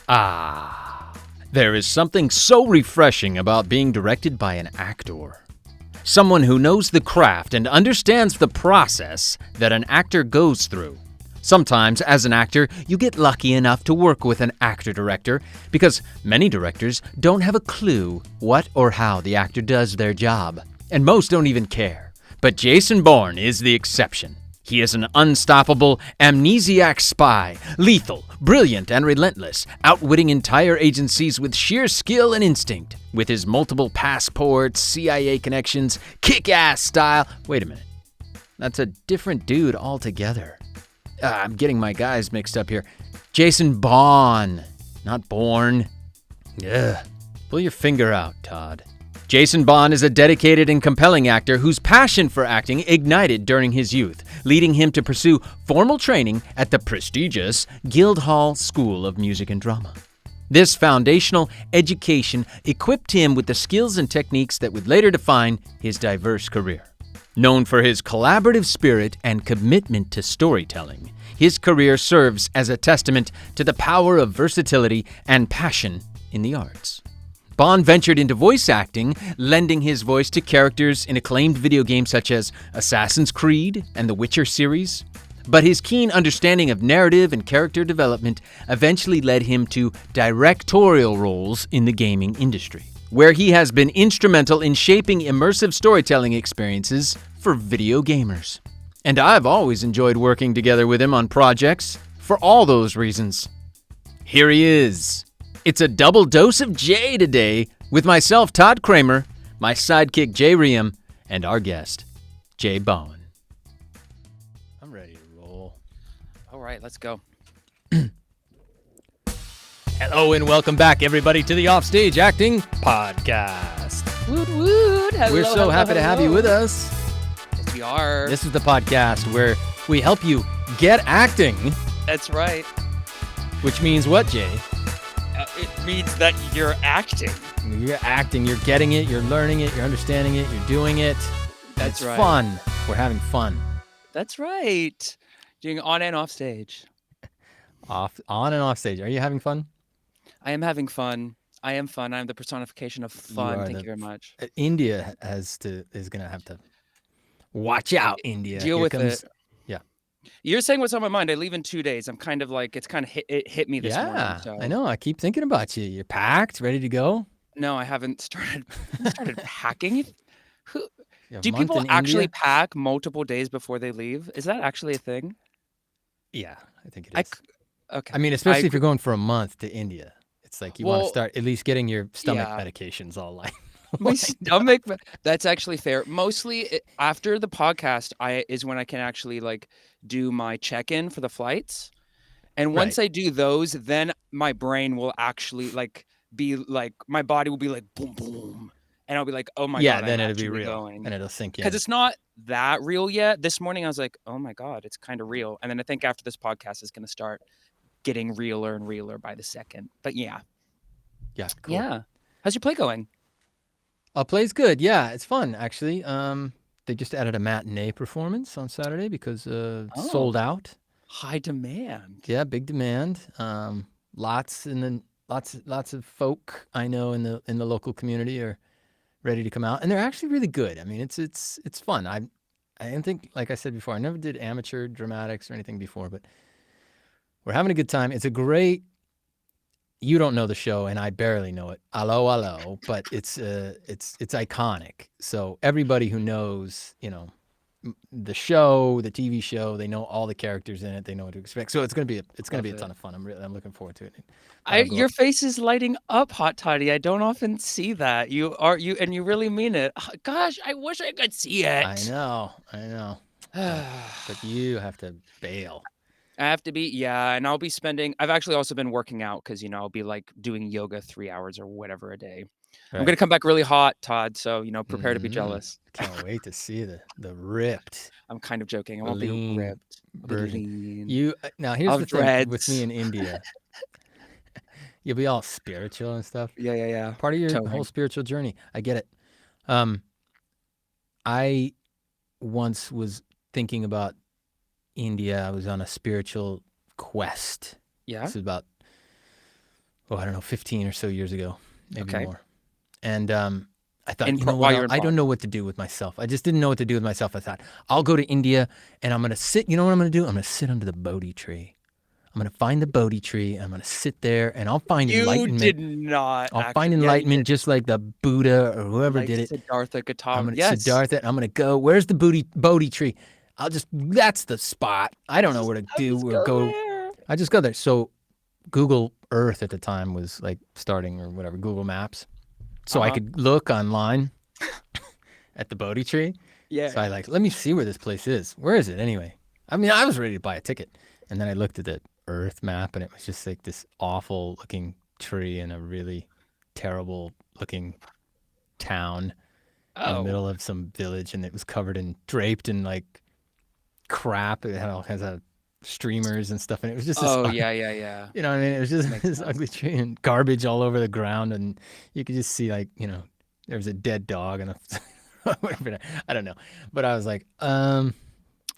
Ah, there is something so refreshing about being directed by an actor. Someone who knows the craft and understands the process that an actor goes through. Sometimes, as an actor, you get lucky enough to work with an actor-director because many directors don't have a clue what or how the actor does their job, and most don't even care. But Jason Baughan is the exception. He is an unstoppable, amnesiac spy, lethal, brilliant, and relentless, outwitting entire agencies with sheer skill and instinct. With his multiple passports, CIA connections, kick-ass style. Wait a minute. That's a different dude altogether. I'm getting my guys mixed up here. Jason Baughan, not Bourne. Ugh. Pull your finger out, Todd. Jason Baughan is a dedicated and compelling actor whose passion for acting ignited during his youth, leading him to pursue formal training at the prestigious Guildhall School of Music and Drama. This foundational education equipped him with the skills and techniques that would later define his diverse career. Known for his collaborative spirit and commitment to storytelling, his career serves as a testament to the power of versatility and passion in the arts. Baughan ventured into voice acting, lending his voice to characters in acclaimed video games such as Assassin's Creed and the Witcher series. But his keen understanding of narrative and character development eventually led him to directorial roles in the gaming industry, where he has been instrumental in shaping immersive storytelling experiences for video gamers. And I've always enjoyed working together with him on projects for all those reasons. Here he is. It's a double dose of J today with myself, Todd Kramer, my sidekick, Reum, and our guest, Jay Baughan. I'm ready to roll. All right, let's go. Hello and welcome back, everybody, to the Offstage Acting Podcast. Woot woot. Hello, We're so happy to have you with us. Yes, we are. This is the podcast where we help you get acting. That's right. Which means what, Jay? It means that you're acting. You're acting, you're getting it, you're learning it, you're understanding it, you're doing it. That's right. Fun. We're having fun. That's right. Doing on and off stage. On and off stage. Are you having fun? I am having fun. I am fun. I'm the personification of fun. Thank you very much. India is going to have to watch out, India. Deal with it. Yeah. You're saying what's on my mind. I leave in 2 days. I'm kind of like, it hit me this morning. Yeah, So. I know. I keep thinking about you. You're packed, ready to go? No, I haven't started packing. Do month people in actually India? pack multiple days before they leave? Is that actually a thing? Yeah, I think it is. Okay. I mean, especially if you're going for a month to India. It's like you want to start at least getting your stomach medications all lined. My stomach. That's actually fair. Mostly after the podcast, is when I can actually like do my check-in for the flights, and once I do those, then my brain will actually like be like my body will be like boom boom, and I'll be like, oh my god, yeah, then it'll be real and it'll sink in because it's not that real yet. This morning I was like, oh my god, it's kind of real, and then I think after this podcast is going to start getting realer and realer by the second. But yeah, cool. Yeah. How's your play going? Play's good. Yeah, it's fun actually. They just added a matinee performance on Saturday because sold out. High demand. Yeah, big demand. Lots of folk I know in the local community are ready to come out, and they're actually really good. I mean, it's fun. I didn't think, like I said before, I never did amateur dramatics or anything before, but we're having a good time. It's a great. You don't know the show, and I barely know it. Hello, but it's iconic. So everybody who knows, the show, the TV show, they know all the characters in it. They know what to expect. So it's gonna be a ton of fun. I'm looking forward to it. Your face is lighting up, Hot Toddy. I don't often see that. You really mean it. Gosh, I wish I could see it. I know. But you have to bail. I have to be, and I'll be I've actually also been working out because, I'll be like doing yoga 3 hours or whatever a day. Right. I'm going to come back really hot, Todd. So, prepare to be jealous. Can't wait to see the ripped. I'm kind of joking. I won't be ripped. Version. Now here's the thing with me in India. You'll be all spiritual and stuff. Yeah. Part of your whole spiritual journey. I get it. I once was thinking about India. I was on a spiritual quest. Yeah. This is about I don't know, 15 or so years ago, maybe Okay. more. And I thought, While you're in I don't know what to do with myself. I just didn't know what to do with myself. I thought, I'll go to India and I'm going to sit. You know what I'm going to do? I'm going to sit under the Bodhi tree. I'm going to find the Bodhi tree. I'm going to sit there and I'll find enlightenment. You did not. I'll find enlightenment just like the Buddha or whoever like did it. Siddhartha Gautama. I'm going to Yes. Siddhartha. I'm going to go. Where's the Bodhi tree? That's the spot. I don't know where to do or go. There. I just go there. So Google Earth at the time was like starting or whatever, Google Maps. So I could look online at the Bodhi tree. Yeah. So I let me see where this place is. Where is it anyway? I mean, I was ready to buy a ticket. And then I looked at the Earth map and it was just like this awful looking tree in a really terrible looking town in the middle of some village. And it was covered in, draped in like crap. It had all kinds of streamers and stuff. And it was just this, yeah. You know what I mean? It was just this ugly tree and garbage all over the ground. And you could just see there was a dead dog and I don't know. But I was like, maybe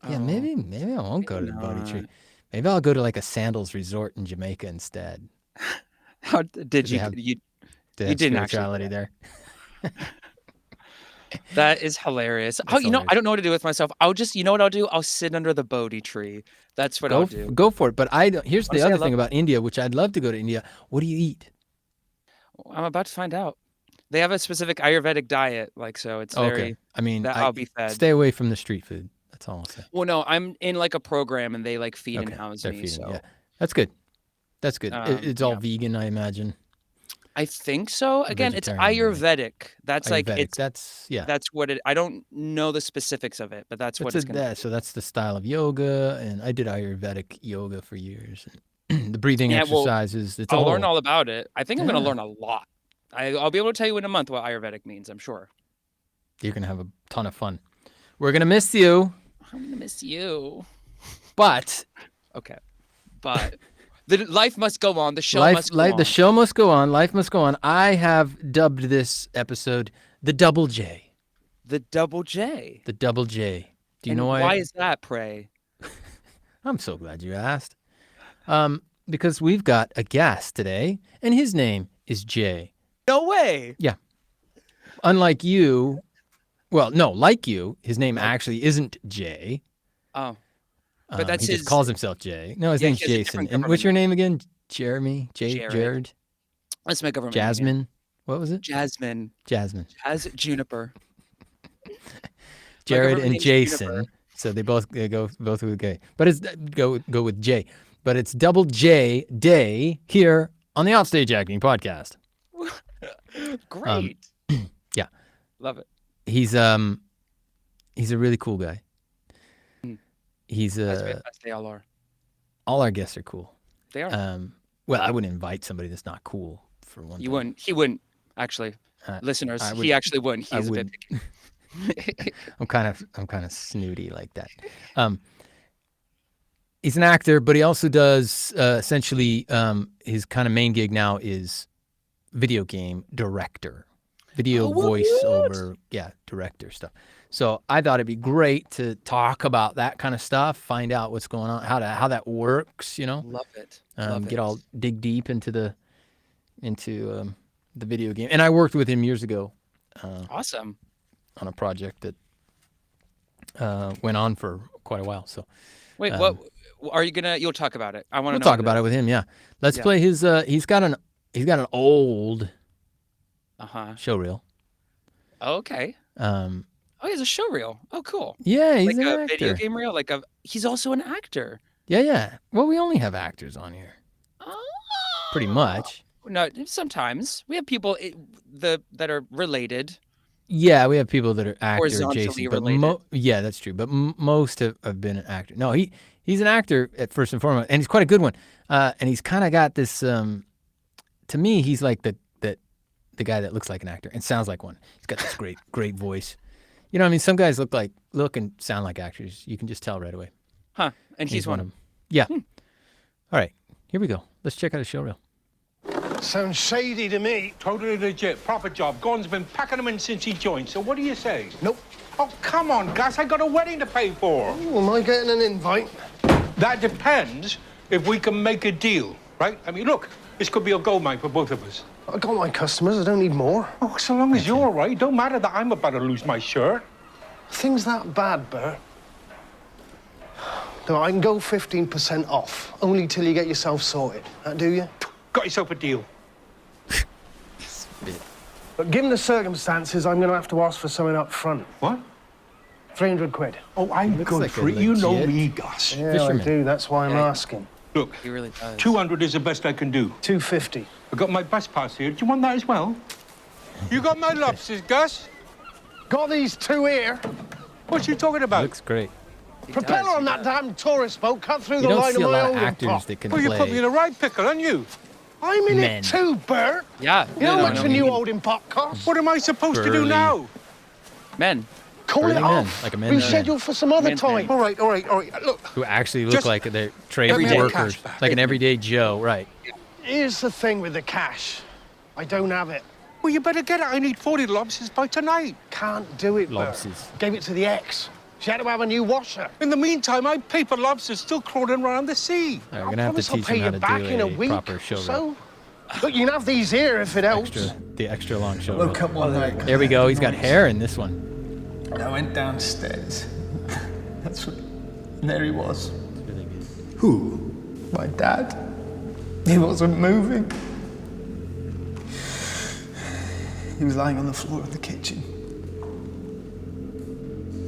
I won't go to the Bodhi tree. Maybe I'll go to like a sandals resort in Jamaica instead. How did you? You didn't spirituality there. That is hilarious. I don't know what to do with myself. You know what I'll do? I'll sit under the Bodhi tree. That's what I'll do. Go for it. But here's the other thing about India, which I'd love to go to India. What do you eat? I'm about to find out. They have a specific Ayurvedic diet, so it's very. Okay. I mean, I'll be fed. Stay away from the street food. That's all I'll say. Well, no, I'm in like a program, and they feed and house me. So yeah. That's good. That's good. It's all vegan, I imagine. I think so. Again, it's Ayurvedic. That's Ayurvedic. That's what it. I don't know the specifics of it, but that's what it's going to be. So that's the style of yoga, and I did Ayurvedic yoga for years. The breathing exercises. I'll learn all about it. I think I'm going to learn a lot. I'll be able to tell you in a month what Ayurvedic means, I'm sure. You're going to have a ton of fun. We're going to miss you. I'm going to miss you. But. Okay. But. The life must go on. The show must go on. The show must go on. Life must go on. I have dubbed this episode the Double J. The Double J? The Double J. Do you know why? Why is that, pray? I'm so glad you asked. Because we've got a guest today, and his name is Jay. No way. Yeah. Unlike you, like you, his name actually isn't Jay. Oh. But that's he just calls himself Jay. No, his name's Jason. And what's your name again? Jeremy? Jared? Let's make up Jasmine. What was it? Jasmine. Juniper. Jared and Jason. Juniper. So they both go with gay. But it's go with J. But it's Double J Day here on the Offstage Acting Podcast. Great. Yeah. Love it. He's a really cool guy. He's as they all are. All our guests are cool. They are. Well, I wouldn't invite somebody that's not cool for one. You wouldn't. He wouldn't actually. Listeners, he actually wouldn't. He's a bit picky. I'm kind of snooty like that. He's an actor, but he also does essentially his kind of main gig now is video game director, voiceover, director stuff. So I thought it'd be great to talk about that kind of stuff, find out what's going on, how that works, Love it. Dig deep into the video game. And I worked with him years ago. Awesome. On a project that went on for quite a while. So wait, what are you gonna? You'll talk about it. I want to. We'll talk about it with him. Yeah. Let's play his. He's got an old. Show reel. Okay. Oh, he has a show reel. Oh, cool. Yeah, he's like an a actor. Video game reel. He's also an actor. Yeah. Well, we only have actors on here. Pretty much. No, sometimes we have people that are related. Yeah, we have people that are actor adjacent. Related. Yeah, that's true. But most have been an actor. No, he's an actor at first and foremost, and he's quite a good one. And he's kind of got this. To me, he's like the guy that looks like an actor and sounds like one. He's got this great voice. You know what I mean? Some guys look and sound like actors. You can just tell right away. Huh. And he's one of them. Yeah. All right. Here we go. Let's check out a show reel. Sounds shady to me. Totally legit. Proper job. Gordon's been packing them in since he joined. So what do you say? Nope. Oh, come on, Gus. I got a wedding to pay for. Ooh, am I getting an invite? That depends if we can make a deal, right? I mean, look, This could be a gold mine for both of us. I got my customers. I don't need more. Oh, so long as you're all right, it don't matter that I'm about to lose my shirt. Things that bad, Bert? No, I can go 15% off, only till you get yourself sorted. That do you? Got yourself a deal. But given the circumstances, I'm going to have to ask for something up front. What? 300 quid. Oh, I'm Looks good like for a it. You know legit me, Gus. Yeah, Fisherman. I do. That's why I'm Yeah. asking. Look, He really does. 200 is the best I can do. 250. I got my bus pass here. Do you want that as well? You got my lobsters, Gus? Got these two here. What you talking about? Looks great. He Propeller does, on he that does. damn tourist boat cut through You the don't line see of a my lot of holding actors pot. that can Well, you put me play. in a right pickle, aren't you? I'm in Men. it too, Bert. Yeah. You know how much no, a new he- holding pot costs? What am I supposed to do Burly. now? Men. Call it Burly men, off. like a men's Reschedule man. for some other Men's time. man. All right, all right, all right. Look, Who actually look Just like they're trade everyday workers, cash back. like an everyday Joe, right? Here's the thing with the cash. I don't have it. well, you better get it. I need 40 lobsters by tonight. Can't do it, Bert. Lobsters. Gave it to the ex. She had to have a new washer. In the meantime, I paper lobsters still crawling around the sea. All right, we're gonna have to Promise I'll teach pay him how you to back in do a a week proper or show reel. so. Look, you can have these here if it helps. The extra long show Woke reel. up one night. There we go. He's got hair in this one. And I went downstairs. That's what. And there he was. It's really good. Who? My dad. He wasn't moving. He was lying on the floor of the kitchen.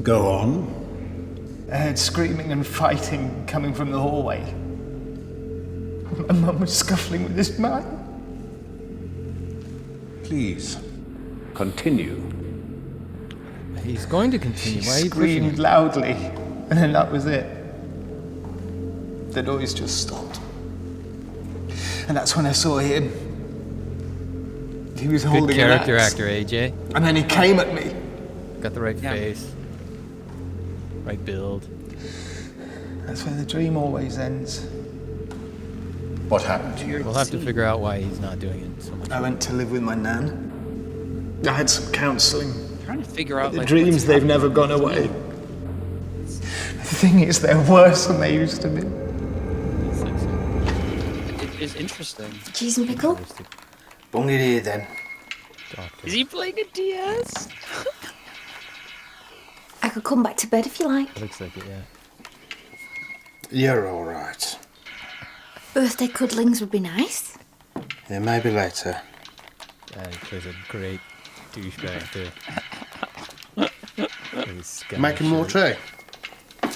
Go on. I heard screaming and fighting coming from the hallway. My mum was scuffling with this man. Please, continue. He's going to continue. She Why are you pushing screamed him? loudly, and then that was it. The noise just stopped. And that's when I saw him. He was Good holding character an axe. actor, AJ. And then he came at me. Got the right Yeah. face, right build. That's where the dream always ends. What happened to you? We'll have to figure out why he's not doing it so much. I went to live with my nan. I had some counselling. Trying to figure out The like dreams, what's they've never gone away. The thing is, they're worse than they used to be. It is interesting. Cheese and pickle? Bung it here then. Is he playing a DS? I could come back to bed if you like. Looks like it, yeah. You're all right. Birthday cuddlings would be nice. Yeah, maybe later. Yeah, he plays a great douchebag too. With his scummy Making more shirt. tea.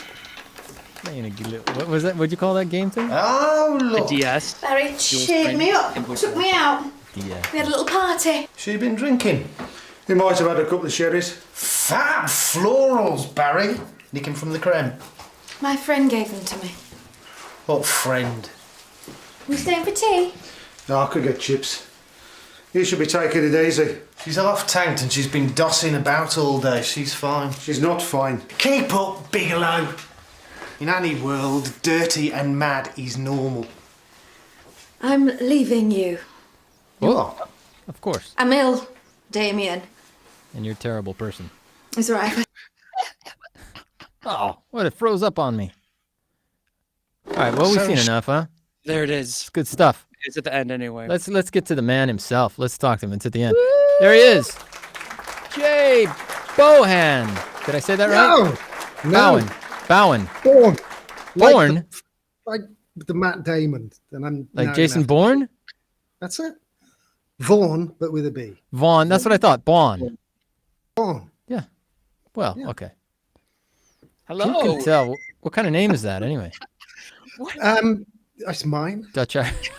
Playing a what was that? What'd you call that game thing? Oh, A look. DS? Barry cheered me up, took me out. Yeah. We had a little party. She been drinking? You might have had a couple of sherries. Fab florals, Barry. Nicking from the creme. My friend gave them to me. What friend? We staying for tea? No, I could get chips. You should be taking it easy. She's off tanked and she's been dossing about all day. She's fine. She's not fine. Keep up, Bigelow. In any world, dirty and mad is normal. I'm leaving you. What? Of course. I'm ill, Damien. And you're a terrible person. It's all right. Oh, what? It froze up on me. All right. Well, we've seen enough, huh? There it is. It's good stuff. It's at the end anyway. Let's get to the man himself. Let's talk to him. It's at the end. There he is. Jay Baughan. Did I say that right? No, Bowen. Bourne. Bourne? Like the Matt Damon. And I'm Like now Jason left. Bourne? That's it. Vaughan, but with a B. Vaughn. That's what I thought. Baughan. Vaughan. Yeah. Well, Yeah. okay. Hello. Who can tell? What kind of name is that anyway? That's mine. Dutch Irish.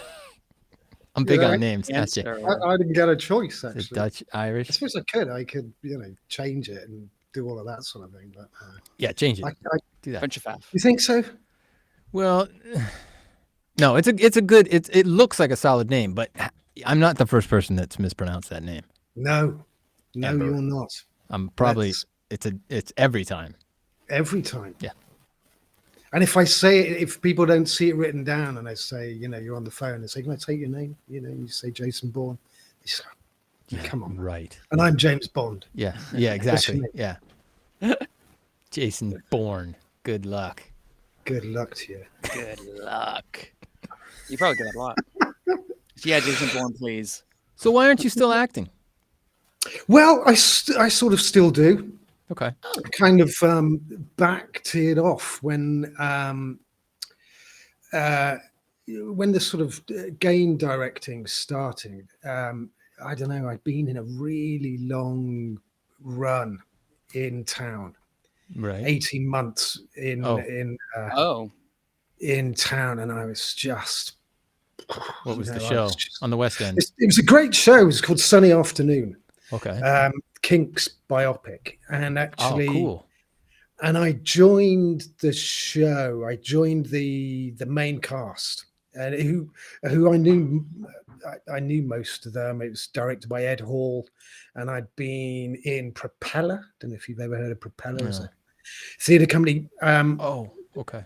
I'm big Yeah. on names. That's it. I didn't get a choice Is it actually. Dutch Irish? I suppose I could. I could, change it and do all of that sort of thing. But Yeah, change it. I, Do that. Bunch of faff. you think so? Well, no, it's a good. It looks like a solid name, but I'm not the first person that's mispronounced that name. No, Ever. you're not. I'm probably. That's- It's every time. Every time. Yeah. And if I say it, if people don't see it written down, and I say, you're on the phone, and say, "Can I take your name?" You say Jason Bourne. They just go, come on, Right. and I'm James Bond. Yeah. Yeah. Exactly. me. Yeah. Jason Bourne. Good luck. Good luck to you. Good luck. You probably get that a lot. Yeah, Jason Bourne, please. So why aren't you still acting? Well, I sort of still do. Okay. I kind of backed it off when the sort of game directing started. I don't know. I'd been in a really long run in town, Right. 18 months in town, and I was just. What was the show on the West End? It was a great show. It was called Sunny Afternoon. Okay. Kinks biopic, and actually, cool. And I joined the show. I joined the main cast, and who I knew. I knew most of them. It was directed by Ed Hall, and I'd been in Propeller. Don't know if you've ever heard of Propeller. It's a theatre company. Okay.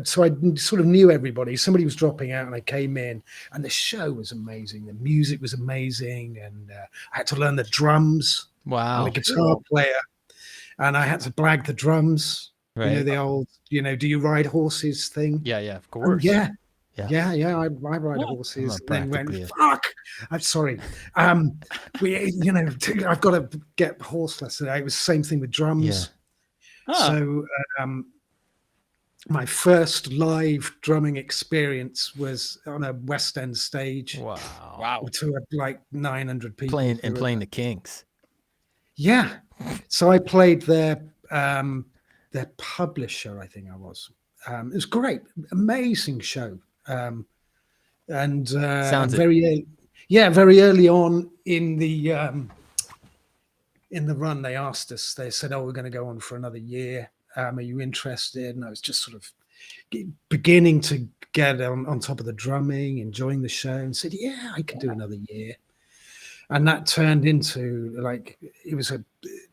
So I sort of knew everybody. Somebody was dropping out, and I came in, and the show was amazing. The music was amazing, and I had to learn the drums. Wow. I'm a guitar player, and I had to blag the drums. Right. You know, the old, do you ride horses thing? Yeah, of course. Yeah. I ride horses. And then went, fuck. I'm sorry. I've got to get horse lesson. It was the same thing with drums. Yeah. So my first live drumming experience was on a West End stage. Wow. To like 900 people. Playing the Kinks. Yeah. So I played their publisher, I think I was. It was great. Amazing show. And very early on in the run, they asked us, they said, we're going to go on for another year. Are you interested? And I was just sort of beginning to get on top of the drumming, enjoying the show, and said, I could do another year. And that turned into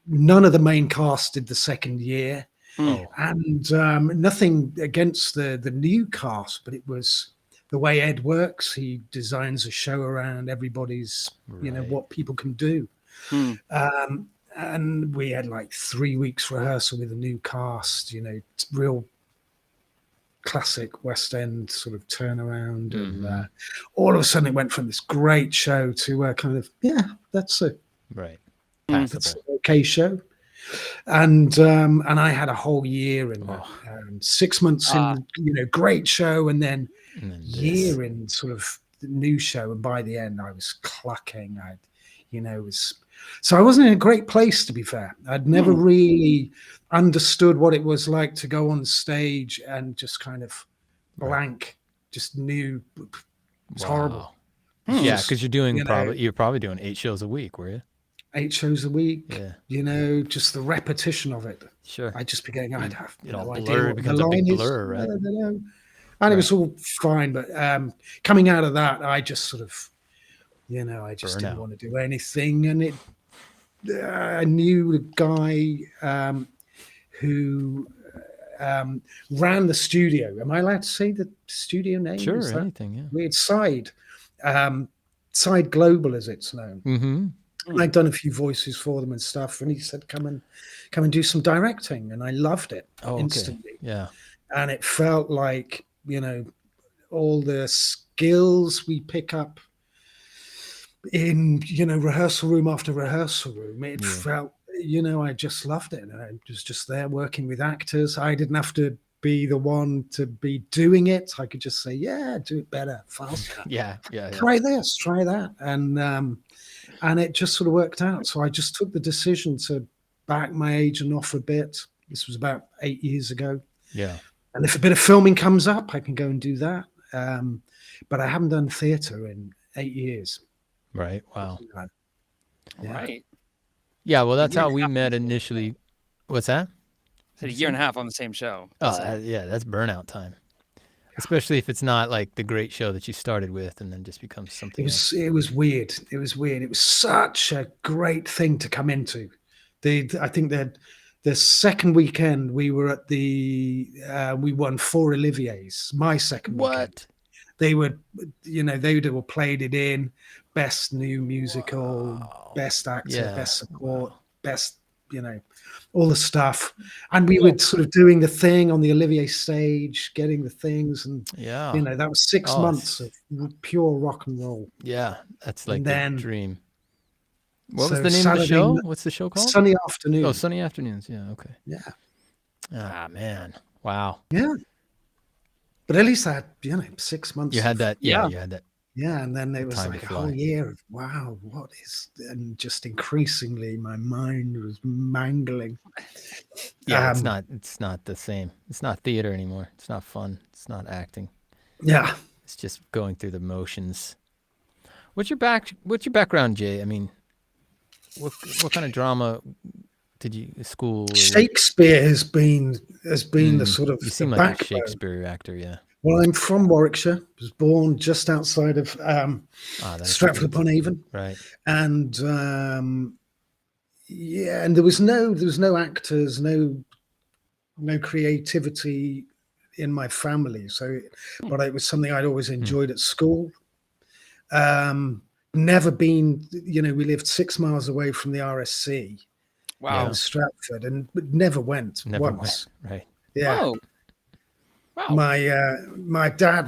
none of the main cast did the second year. And nothing against the new cast, but it was the way Ed works. He designs a show around everybody's, what people can do. And we had like 3 weeks rehearsal with a new cast, real classic West End sort of turnaround. And all of a sudden it went from this great show to kind of, that's a that's an okay show. And I had a whole year and 6 months in, great show, and then year in sort of the new show. And by the end I was clucking. So I wasn't in a great place, to be fair. I'd never really understood what it was like to go on stage and just kind of blank, just knew it's horrible. Yeah, because you're probably doing 8 shows a week, were you? 8 shows a week. Yeah. Just the repetition of it. Sure. I just began, I'd have no idea blur, what it becomes the a line big is. blur, right? And it was all fine, but coming out of that, I just sort of, I just Burnout. didn't want to do anything. And I knew the guy who ran the studio. Am I allowed to say the studio name? Sure, anything, yeah. Weird Side Global, as it's known. Mm-hmm. And I'd done a few voices for them and stuff, and he said, "Come and do some directing," and I loved it instantly. Yeah, and it felt like all the skills we pick up in rehearsal room after rehearsal room. It felt I just loved it, and I was just there working with actors. I didn't have to be the one to be doing it. I could just say, do it better, faster. Yeah. Try this, try that, and it just sort of worked out. So I just took the decision to back my agent off a bit. This was about 8 years ago. Yeah. And if a bit of filming comes up, I can go and do that. But I haven't done theatre in 8 years. Right. Wow. Right. Yeah. Well, that's how we met initially. What's that? A year and a half on the same show. That's burnout time. Especially if it's not like the great show that you started with and then just becomes something else. It was weird. It was weird. It was such a great thing to come into. I think that the second weekend we were at we won 4 Oliviers. My second weekend. They would, they were played it in best new musical, best actor, best support, best you know, all the stuff. And we were sort of doing the thing on the Olivier stage, getting the things. And, Yeah. you know, that was 6 months of pure rock and roll. Yeah. That's like And the then, dream. What was so the name of the Saturday show? night- What's the show called? Sunny Afternoon. Oh, Sunny Afternoons. Yeah. Okay. Yeah. Ah, man. Wow. Yeah. But at least I had, you know, 6 months. You had that. Yeah. You had that. Yeah, and then it was time like to a whole fly. year of wow, what is, and just increasingly my mind was mangling. Yeah. It's not the same. It's not theater anymore. It's not fun. It's not acting. Yeah. It's just going through the motions. What's your background, Jay? I mean, what kind of drama did you school? Shakespeare has been the sort of You seem the like a backbone. Shakespeare actor, yeah. Well, I'm from Warwickshire. Was born just outside of Stratford upon Avon, right? And yeah, and there was no actors, no creativity in my family. So, but it was something I'd always enjoyed at school. Never been, you know, we lived 6 miles away from the RSC. Wow. In Stratford, and never went once. Right. Yeah. Oh. Wow. My dad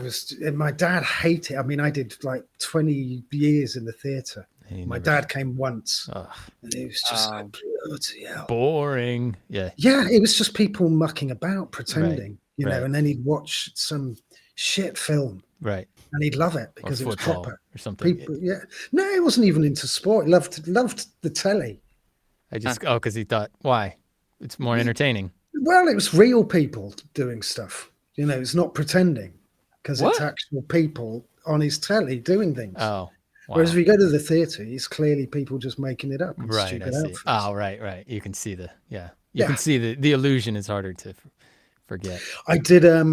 hated. I mean, I did like 20 years in the theatre. My dad came once, and it was just like bloody hell. Boring. Yeah. Yeah, it was just people mucking about, pretending, you know, right. and then he'd watch some shit film, right, and he'd love it because or it was football proper or something. People, yeah, no, he wasn't even into sport. He loved the telly. I just because he thought, why? It's more entertaining. Well, it was real people doing stuff. You know, it's not pretending because it's actual people on his telly doing things. Oh, wow. Whereas if you go to the theatre, it's clearly people just making it up. Right, I see. Oh, right. You can see you can see the illusion is harder to forget. I did a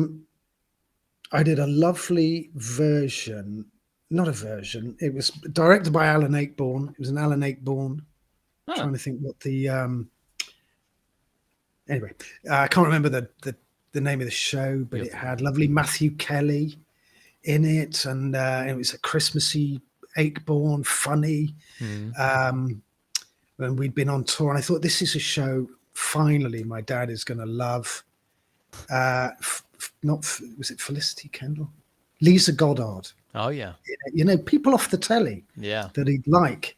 lovely version, not a version. It was directed by Alan Ayckbourn. It was an Alan Ayckbourn. I'm trying to think what the anyway, I can't remember the name of the show, but it had lovely Matthew Kelly in it, and it was a Christmassy Ayckbourn, funny. And we'd been on tour, and I thought, this is a show finally my dad is going to love. Was it Felicity Kendall? Lisa Goddard. Oh yeah. You know, people off the telly. Yeah. That he'd like.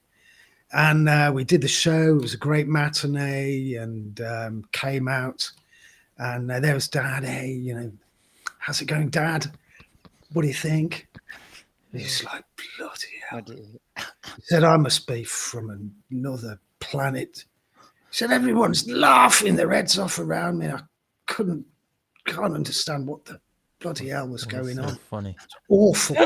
And we did the show. It was a great matinee, and came out. And there was Dad. Hey, you know, how's it going, Dad? What do you think? He's like, bloody hell. He said, I must be from another planet. He said, everyone's laughing their heads off around me. I can't understand what the bloody hell was going on. Funny. It's awful.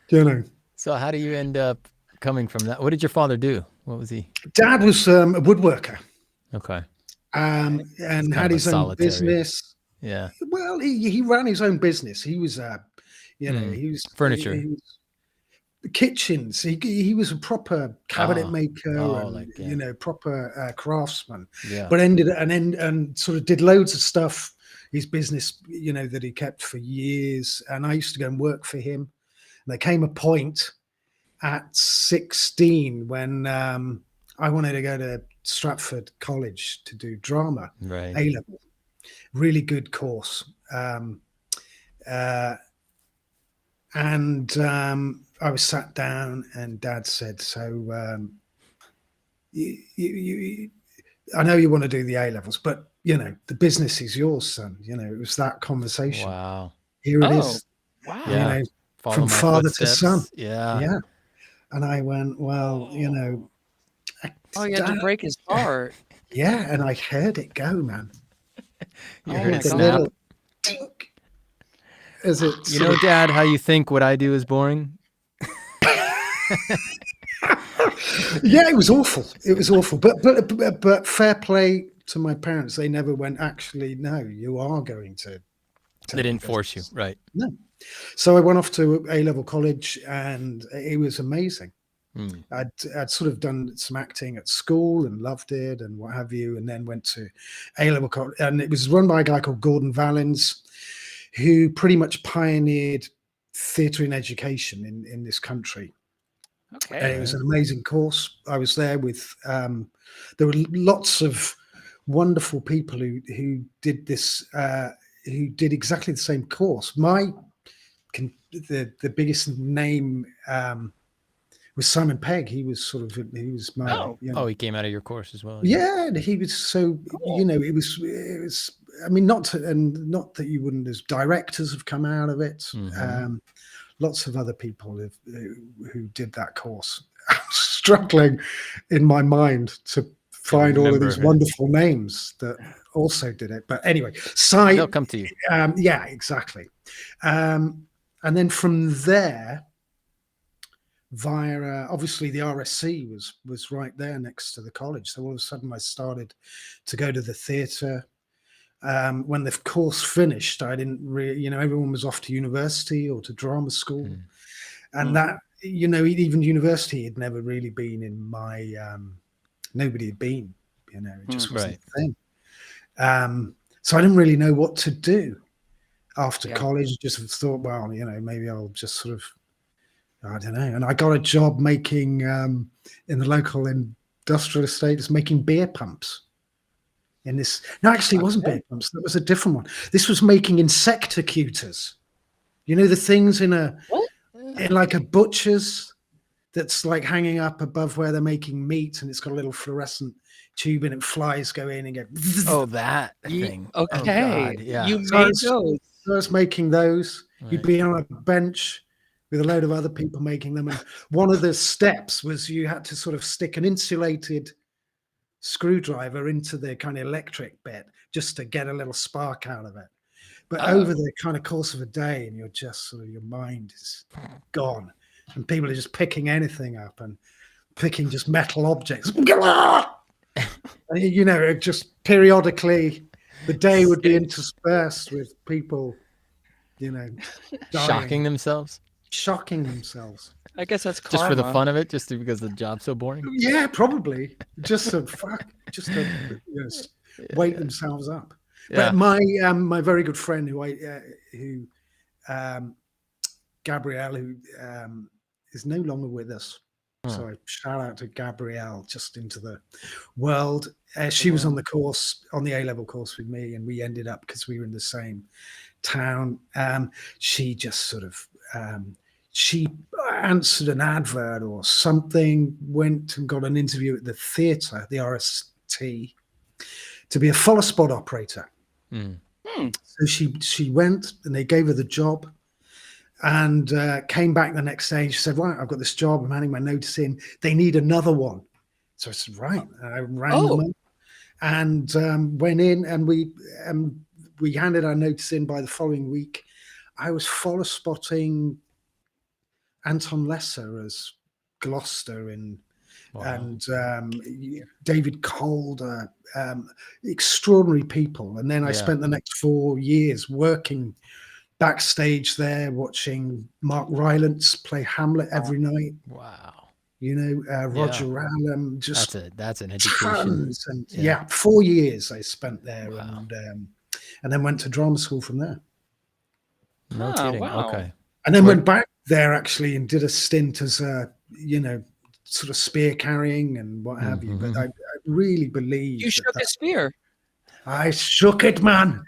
You know. So how do you end up coming from that? What did your father do? What was he? Dad was a woodworker. Okay. And had his own business. Yeah. Well, he ran his own business. He was, you know, he was furniture. He was, kitchens. He was a proper cabinet maker, and, you know, proper craftsman. Yeah. But and sort of did loads of stuff. His business, you know, that he kept for years. And I used to go and work for him. And there came a point at 16 when I wanted to go to Stratford College to do drama, right. A-level, really good course. And I was sat down, and Dad said, so I know you want to do the A-levels, but, you know, the business is yours, son. You know, it was that conversation. Wow. Here it is. Wow. You know, follow from father footsteps. to son. Yeah. Yeah. And I went, well, you know. You had to break his heart. Yeah, and I heard it go, man. You heard it snap. Tink, as it, you know, Dad, how you think what I do is boring? Yeah, it was awful. It was awful. But fair play to my parents. They never went, actually, no, you are going to. They didn't force you, right? No. So I went off to A-level college, and it was amazing. I'd sort of done some acting at school and loved it and what have you, and then went to A-level college, and it was run by a guy called Gordon Valens, who pretty much pioneered theatre in education in this country. Okay. And it was an amazing course. I was there with there were lots of wonderful people who did this, who did exactly the same course. The biggest name was Simon Pegg. He was my He came out of your course as well. yeah, and he was so it was I mean, not that you wouldn't, as directors have come out of it. Lots of other people who did that course. I'm struggling in my mind to find all of these wonderful names that also did it. But anyway, they'll come to you. Yeah, exactly. And then from there, via obviously the RSC was right there next to the college. So all of a sudden I started to go to the theatre. When the course finished, I didn't really, everyone was off to university or to drama school. And that, even university had never really been in my, nobody had been, it just wasn't a thing. So I didn't really know what to do after college. Just thought, well, maybe I'll just sort of, I don't know. And I got a job making, in the local industrial estates, making beer pumps. Actually, it wasn't beer pumps. That was a different one. This was making insectocutors. The things in like a butcher's that's like hanging up above where they're making meat, and it's got a little fluorescent tube and flies go in and go. Oh, that thing. Okay. Oh, God, yeah. You made those. I was making those. Right. You'd be on a bench with a load of other people making them. And one of the steps was you had to sort of stick an insulated screwdriver into the kind of electric bit just to get a little spark out of it. But over the kind of course of a day, and you're just sort of, your mind is gone, and people are just picking anything up and picking just metal objects. Just periodically the day would be interspersed with people, dying. Shocking themselves. I guess that's karma. Just for the fun of it, just because the job's so boring. Yeah, probably. Just to wake themselves up. Yeah. But my very good friend Gabrielle, who is no longer with us. So I shout out to Gabrielle, just into the world. She was on the course, on the A-level course with me, and we ended up, because we were in the same town. She just sort of she answered an advert or something, went and got an interview at the theatre, the RST, to be a follow spot operator. So she went, and they gave her the job, and came back the next day. And she said, "Right, I've got this job. I'm handing my notice in. They need another one." So I said, "Right." I rang them up and went in, and we handed our notice in. By the following week, I was follow spotting Anton Lesser as Gloucester and David Calder, extraordinary people. And then I spent the next 4 years working backstage there, watching Mark Rylance play Hamlet every night. Wow. Roger Allen, just that's an education. And 4 years I spent there. Wow. And then went to drama school from there. No kidding. Wow. Okay. And then went back there actually and did a stint as sort of spear carrying and what have you. But I really believe you shook a spear. I shook it, man.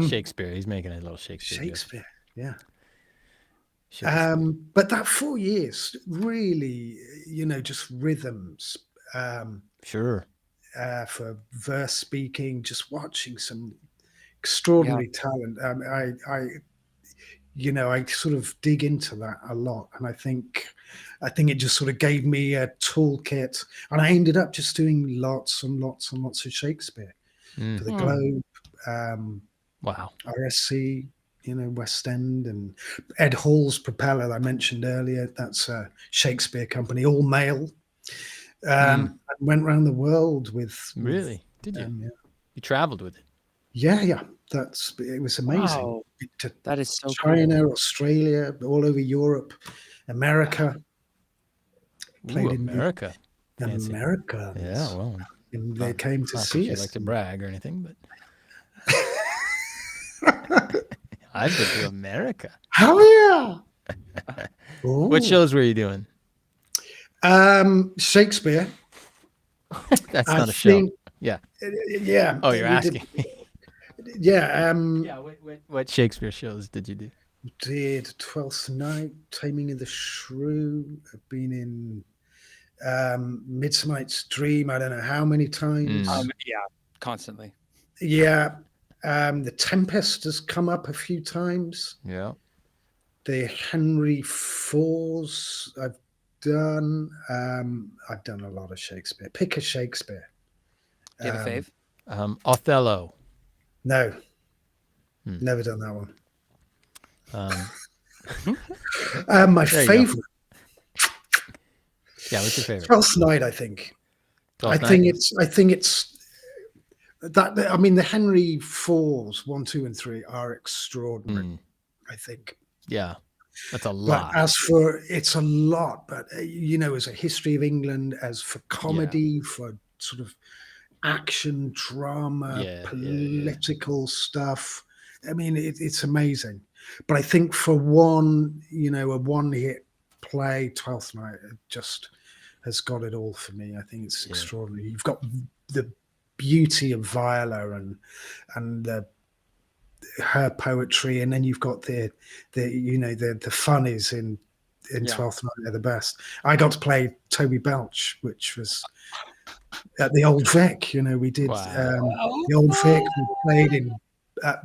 Shakespeare. He's making a little Shakespeare. Yeah. But that 4 years, really, just rhythms. Sure. For verse speaking, just watching some extraordinary talent. I sort of dig into that a lot, and I think it just sort of gave me a toolkit, and I ended up just doing lots and lots and lots of Shakespeare for the Globe, RSC, West End, and Ed Hall's Propeller I mentioned earlier. That's a Shakespeare company, all male. I went around the world with. Really? Did you? You traveled with it? Yeah. It was amazing. Wow. That is so China, cool. Australia, all over Europe, America. Played in America. America. Yeah, well. And they came to see us. Like to brag or anything, but I've been to America. Hell yeah! What shows were you doing? Shakespeare. That's I not a show. think- Yeah. Yeah. Oh, you're we did- asking. yeah. Yeah. What Shakespeare shows did you do? Did Twelfth Night, Taming of the Shrew. I've been in Midsummer Night's Dream. I don't know how many times. Yeah, constantly. Yeah. The Tempest has come up a few times. Yeah. The Henry Fours I've done. I've done a lot of Shakespeare. Pick a Shakespeare. Do you have a fave? Othello. No. Never done that one. My There you go. favorite. Yeah, what's your favorite? Twelfth Night, I think. I think it's that. I mean, the Henry Fours 1, 2, and 3 are extraordinary. I think. Yeah, that's a lot. But as for it's a lot, but as a history of England, as for comedy, for sort of action, drama, political stuff. I mean, it's amazing. But I think for one, a one-hit play, Twelfth Night, it just has got it all for me. I think it's extraordinary. You've got the beauty of Viola and her poetry, and then you've got the funnies in Twelfth Night. They're the best. I got to play Toby Belch, which was at the Old Vic. We did the Old Vic. We played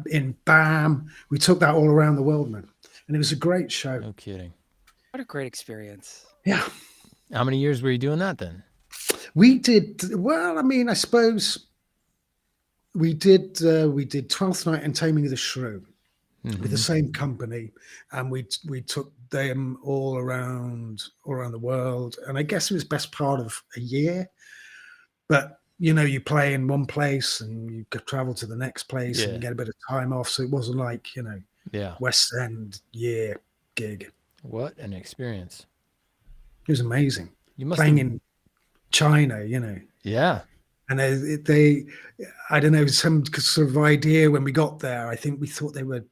in BAM. We took that all around the world, man, and it was a great show. No kidding. What a great experience. Yeah. How many years were you doing that then? We did well. I mean, I suppose we did Twelfth Night and Taming of the Shrew with the same company, and we took them all around the world. And I guess it was best part of a year. But you play in one place and you travel to the next place and get a bit of time off. So it wasn't like West End year gig. What an experience! It was amazing. You must playing in China, Yeah. And they, I don't know, some sort of idea when we got there. I think we thought they were,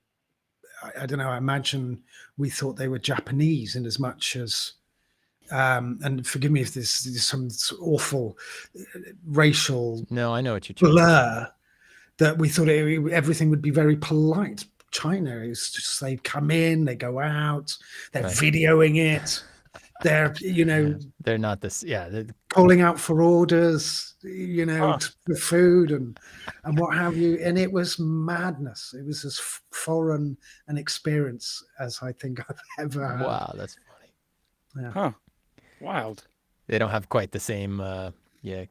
I don't know, I imagine we thought they were Japanese in as much as, and forgive me if this is some awful racial No, I know what you're trying blur, that we thought everything would be very polite. China is just, they come in, they go out, they're videoing it. They're, they're not this. Yeah. calling out for orders, for food and what have you. And it was madness. It was as foreign an experience as I think I've ever had. Wow, that's funny. Yeah. Huh. Wild. They don't have quite the same,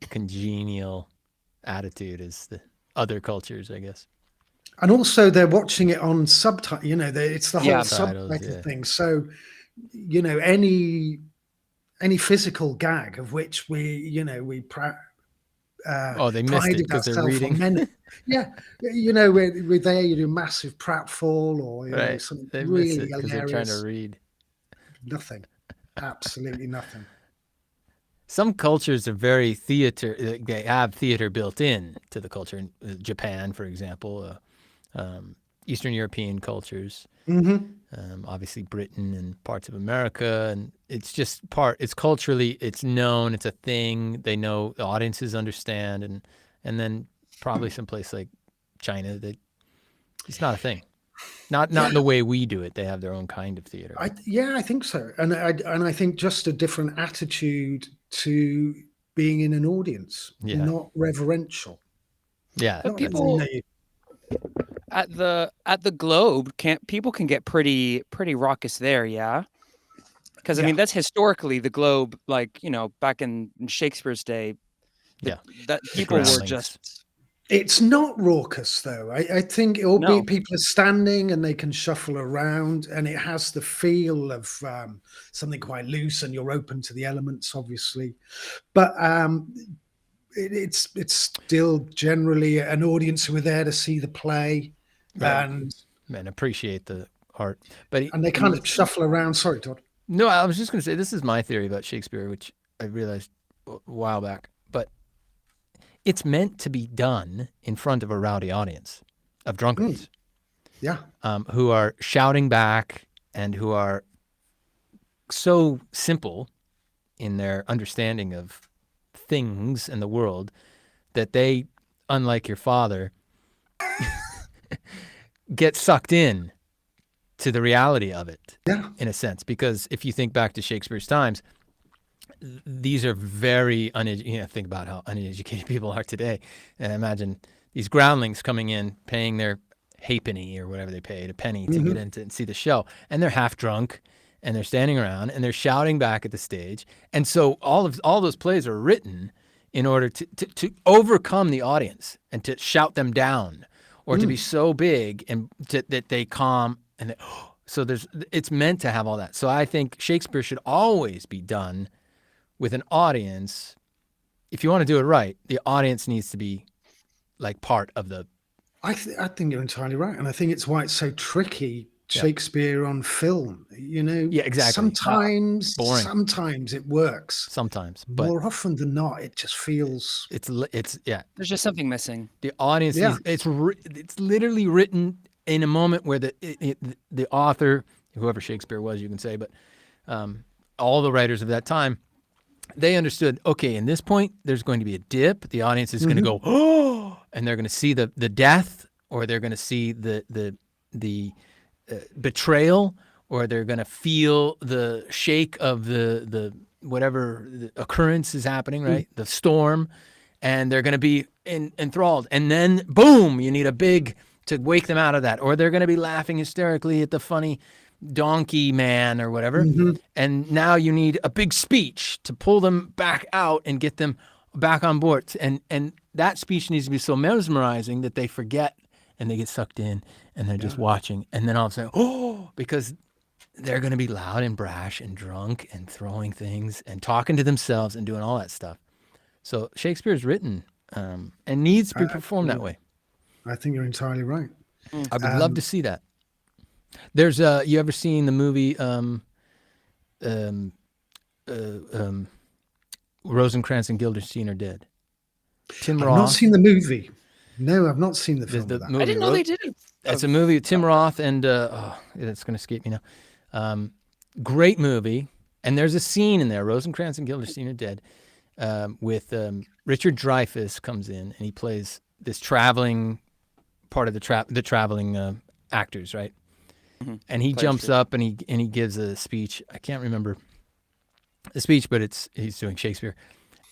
congenial attitude as the other cultures, I guess. And also they're watching it on subtitle, it's the whole Subtitles, subtitle thing. So, any physical gag of which we they missed it because they're reading. We're there, you do massive pratfall or something They really miss it because they're trying hilarious. to read. Nothing, absolutely nothing. Some cultures are very theater. They have theater built in to the culture. In Japan, for example, Eastern European cultures. Obviously Britain and parts of America, and it's just it's culturally, it's known, it's a thing, they know, the audiences understand, and then probably someplace like China that it's not a thing, not in the way we do it. They have their own kind of theater. I think so, and I think just a different attitude to being in an audience, not reverential. Yeah, but people at the Globe, people can get pretty raucous there, yeah. Because I mean, that's historically the Globe, like back in Shakespeare's day. That people were just. It's not raucous though. I think it'll be people are standing and they can shuffle around, and it has the feel of something quite loose, and you're open to the elements, obviously, but. It's still generally an audience who are there to see the play and appreciate the art, and they kind of shuffle around. Sorry, Todd. No, I was just going to say this is my theory about Shakespeare, which I realized a while back. But it's meant to be done in front of a rowdy audience of drunkards. Yeah. Who are shouting back and who are so simple in their understanding of things in the world that they, unlike your father, get sucked in to the reality of it, in a sense. Because if you think back to Shakespeare's times, these are very think about how uneducated people are today. And imagine these groundlings coming in, paying their halfpenny or whatever they paid, a penny to get in and see the show. And they're half drunk and they're standing around and they're shouting back at the stage. And so all those plays are written in order to overcome the audience and to shout them down or to be so big and that they calm. And so it's meant to have all that. So I think Shakespeare should always be done with an audience. If you want to do it right, the audience needs to be like part of the. I think you're entirely right, and I think it's why it's so tricky. Shakespeare on film, Yeah, exactly. Sometimes it works. Sometimes, but more often than not, it just feels it's. There's just something missing. The audience it's literally written in a moment where the author, whoever Shakespeare was, you can say, but all the writers of that time, they understood, okay, in this point, there's going to be a dip. The audience is going to go, oh, and they're going to see the death, or they're going to see the betrayal, or they're going to feel the shake of the whatever the occurrence is happening, right? The storm, and they're going to be enthralled. And then, boom, you need a big to wake them out of that, or they're going to be laughing hysterically at the funny donkey man or whatever. And now you need a big speech to pull them back out and get them back on board. And that speech needs to be so mesmerizing that they forget and they get sucked in and they're just watching. And then all of a sudden, oh, because they're going to be loud and brash and drunk and throwing things and talking to themselves and doing all that stuff. So Shakespeare's written and needs to be performed that way. I think you're entirely right. I would love to see that. There's you ever seen the movie Rosencrantz and Guildenstern Are Dead? Tim Roth. I've not seen the movie. No, I've not seen the film. I didn't know they did it. It's a movie with Tim Roth and it's going to escape me now. Great movie, and there's a scene in there. Rosencrantz and Guildenstern Are Dead, with Richard Dreyfuss comes in and he plays this traveling part of the traveling actors, right? And he jumps up and he gives a speech. I can't remember the speech, but he's doing Shakespeare.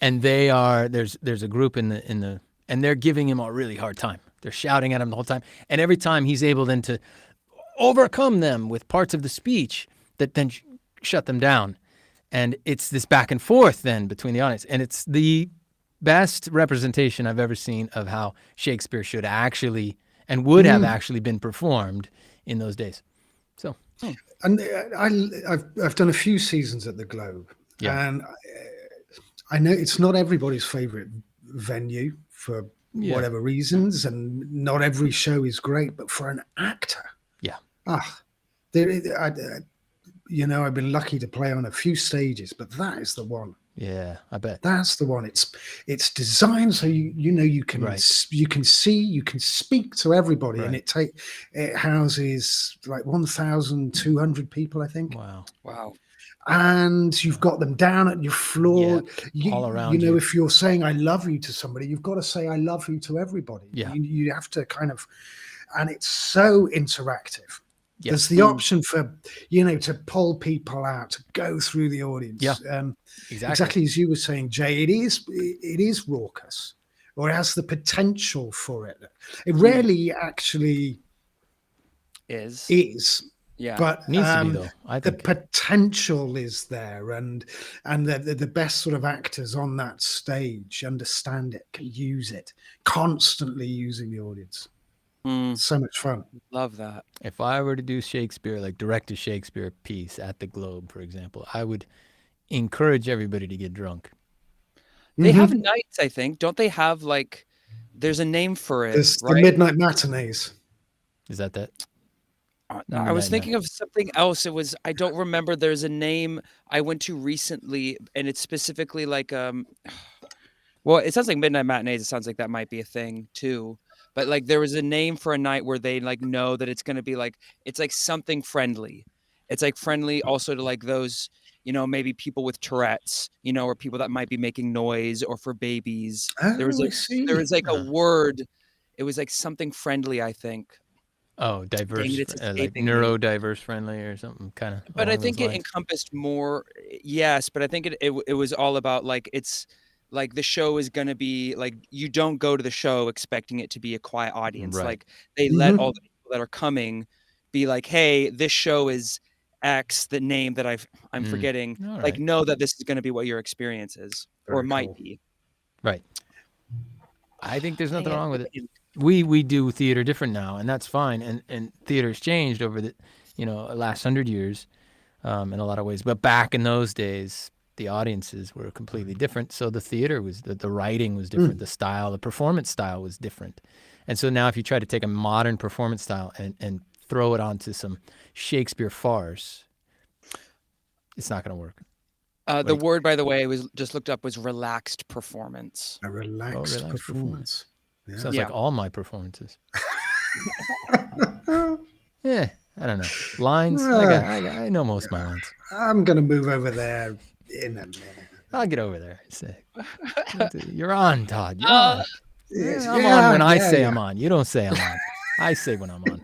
And there's a group in the and they're giving him a really hard time. They're shouting at him the whole time. And every time he's able then to overcome them with parts of the speech that then shut them down. And it's this back and forth then between the audience. And it's the best representation I've ever seen of how Shakespeare should actually and would have actually been performed in those days. So, and I've done a few seasons at the Globe, and I know it's not everybody's favorite venue for whatever reasons, and not every show is great. But for an actor, I've been lucky to play on a few stages, but that is the one. Yeah, I bet that's the one. It's designed so you can see, you can speak to everybody, and it houses like 1,200 people, I think. Wow. And you've got them down at your floor, all around. If you're saying "I love you" to somebody, you've got to say "I love you" to everybody. You have to kind of, and it's so interactive. There's the option for, to pull people out, to go through the audience. Exactly as you were saying, Jay, it is raucous, or it has the potential for it. It rarely actually is. Yeah, but needs to be, though. I think the potential is there, and the best sort of actors on that stage understand it, can use it, constantly using the audience. So much fun. Love that. If I were to do Shakespeare, like direct a Shakespeare piece at the Globe, for example, I would encourage everybody to get drunk. They have nights, I think. Don't they have there's a name for it? There's right? the midnight matinees. Is that? I was thinking of something else. I don't remember. There's a name I went to recently, and it's specifically well, it sounds like midnight matinees. It sounds like that might be a thing too. but like there was a name for a night where they like know that it's going to be like, it's like something friendly. It's like friendly also to like those, you know, maybe people with Tourette's, you know, or people that might be making noise, or for babies. There was Oh, I like, see. there was like a word. It was like something friendly, I think. Oh, Dang diverse, it, it's like escaping me. neurodiverse friendly or something kind of. But I along think those it lines. encompassed more. Yes, but I think it was all about like, it's like the show is going to be like, you don't go to the show expecting it to be a quiet audience. Right. Like they let all the people that are coming be like, hey, this show is X, the name that I'm forgetting. All Like, right. know that this is going to be what your experience is, or Very might cool. be. Right. I think there's nothing Dang it. wrong with it. We do theater different now, and that's fine. And theater's changed over the, last 100 years, in a lot of ways. But back in those days, the audiences were completely different. So the theater was the writing was different, the style, the performance style was different. And so now, if you try to take a modern performance style and throw it onto some Shakespeare farce, it's not going to work. The word, by the way, was just looked up, was relaxed performance. A relaxed performance. Yeah. Sounds like all my performances. Yeah, I don't know. Lines, I know most of my lines. I'm going to move over there in a minute. I'll get over there. You're on, Todd. You're on. Yes, I'm on when I say I'm on. You don't say I'm on. I say when I'm on.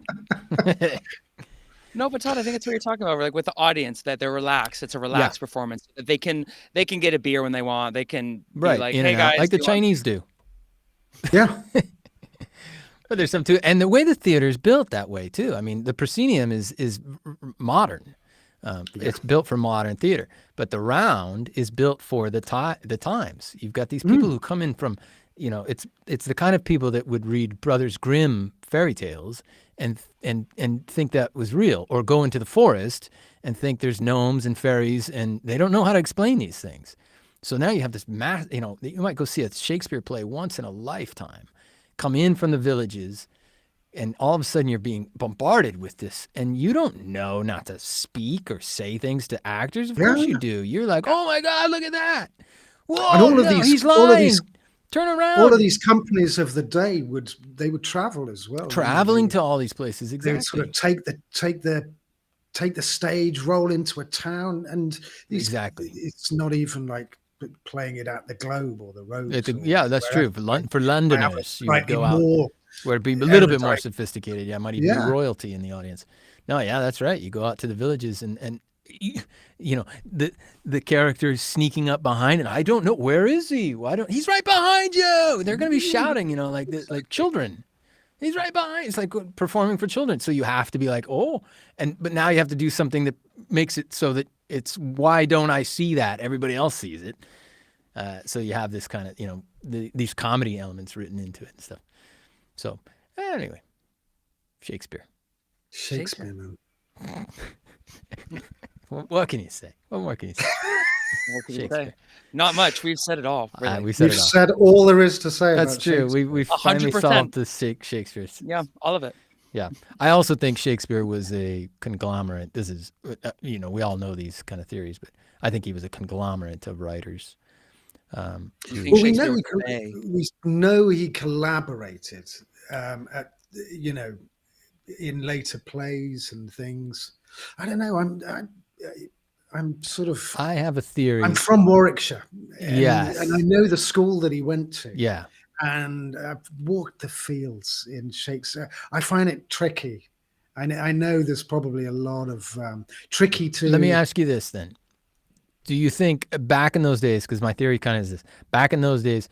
No, but Todd, I think it's what you're talking about. Like with the audience, that they're relaxed. It's a relaxed performance. They can get a beer when they want. They can be like, in hey and out, guys, like the Chinese do. Yeah. But there's some too, and the way the theater is built that way too. I mean, the proscenium is modern. It's built for modern theater, but the round is built for the times. You've got these people who come in from, it's the kind of people that would read Brothers Grimm fairy tales and think that was real, or go into the forest and think there's gnomes and fairies, and they don't know how to explain these things. So now you have this mass, you might go see a Shakespeare play once in a lifetime, come in from the villages, and all of a sudden you're being bombarded with this, and you don't know not to speak or say things to actors. Of course you do. You're like, oh my God, look at that. Whoa, And he's lying. Turn around. All of these companies of the day would travel as well. Traveling to all these places, exactly. They would sort of take the stage, roll into a town, and it's not even like playing it at the Globe or the Roads. Yeah, that's true. For Londoners, you would go out where it'd be a little bit more sophisticated. Yeah, might even be royalty in the audience. No, yeah, that's right. You go out to the villages and the character is sneaking up behind, and I don't know, where is he? He's right behind you. They're going to be shouting, like children. He's right behind. It's like performing for children. So you have to be like, but now you have to do something that makes it so that it's, why don't I see that? Everybody else sees it. So you have this kind of, these comedy elements written into it and stuff. So anyway, Shakespeare. Shakespeare. What can you say? What more can you say? What can you say? Not much. We've said it all. Really. We've said all there is to say. That's true. We finally 100%. solved the Shakespeare. Yeah, all of it. Yeah, I also think Shakespeare was a conglomerate. This is, we all know these kind of theories, but I think he was a conglomerate of writers. We know he collaborated, in later plays and things. I don't know. I'm sort of. I have a theory. I'm from Warwickshire. Yes, and I know the school that he went to. Yeah. And I've walked the fields in Shakespeare. I find it tricky. I know there's probably a lot of tricky to. Let me ask you this then. Do you think back in those days, because my theory kind of is this, back in those days,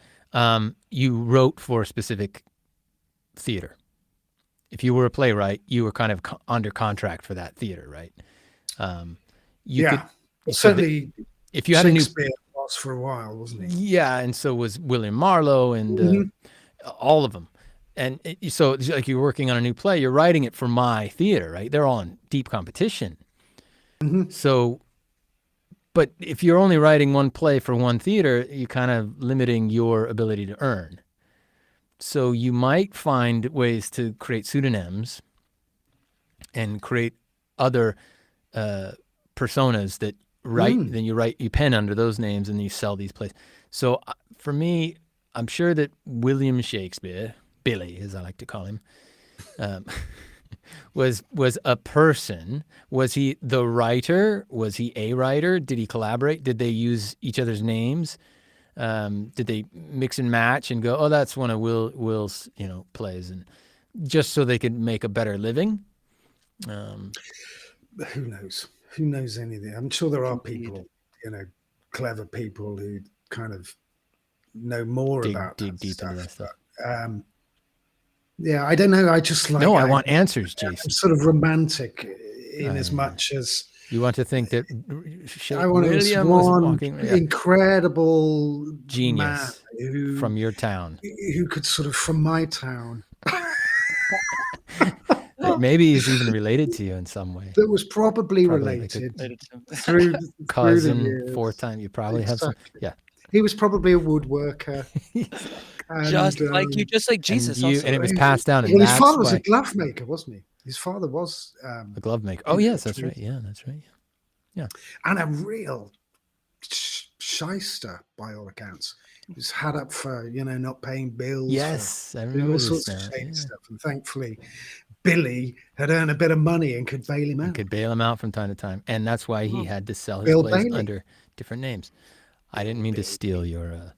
you wrote for a specific theater. If you were a playwright, you were kind of under contract for that theater, right? Certainly. If you had Shakespeare was for a while, wasn't he? Yeah, and so was William Marlowe and all of them. And so it's like you're working on a new play, you're writing it for my theater, right? They're all in deep competition. Mm-hmm. So, but if you're only writing one play for one theater, you're kind of limiting your ability to earn. So you might find ways to create pseudonyms and create other personas that then you pen under those names and you sell these plays. So for me, I'm sure that William Shakespeare, Billy, as I like to call him, was a person. Was he the writer? Was he a writer? Did he collaborate? Did they use each other's names? Did they mix and match and go, oh, that's one of Will's, plays, and just so they could make a better living? Who knows? Who knows anything? I'm sure there are people, clever people who kind of know more about dig deep stuff. into that stuff. But, yeah, I don't know. I just like. No, I want answers, Jason. I'm sort of romantic in as much as you want to think that I want William one was walking, incredible genius man from your town, who could sort of from my town. Maybe he's even related to you in some way. That was probably related through cousin, through the years. fourth time. You probably have some. Yeah. He was probably a woodworker. Just like Jesus. And it was passed down. Well, his father was a glove maker, wasn't he? His father was a glove maker. Oh, yes, that's right. Yeah, that's right. Yeah. And a real shyster, by all accounts. He was had up for, not paying bills. Yes, I remember all sorts of shady stuff. And thankfully, Billy had earned a bit of money and could bail him out. Could bail him out from time to time. And that's why he had to sell his plays under different names. I didn't mean to steal your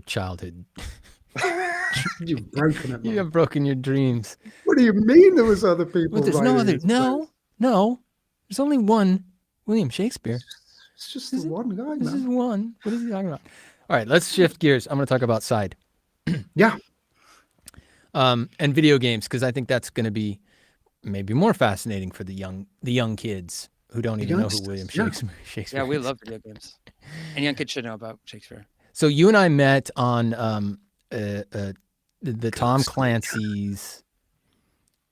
childhood. You've broken it. You have broken your dreams. What do you mean there was other people? Well, there's no other. No. There's only one William Shakespeare. It's just the one guy. This is one. What is he talking about? All right, let's shift gears. I'm going to talk about Side. Yeah. And video games, because I think that's going to be maybe more fascinating for the young kids who don't even know who William Shakespeare is. Yeah, we love video games. And young kids should know about Shakespeare. So you and I met on the Tom Clancy's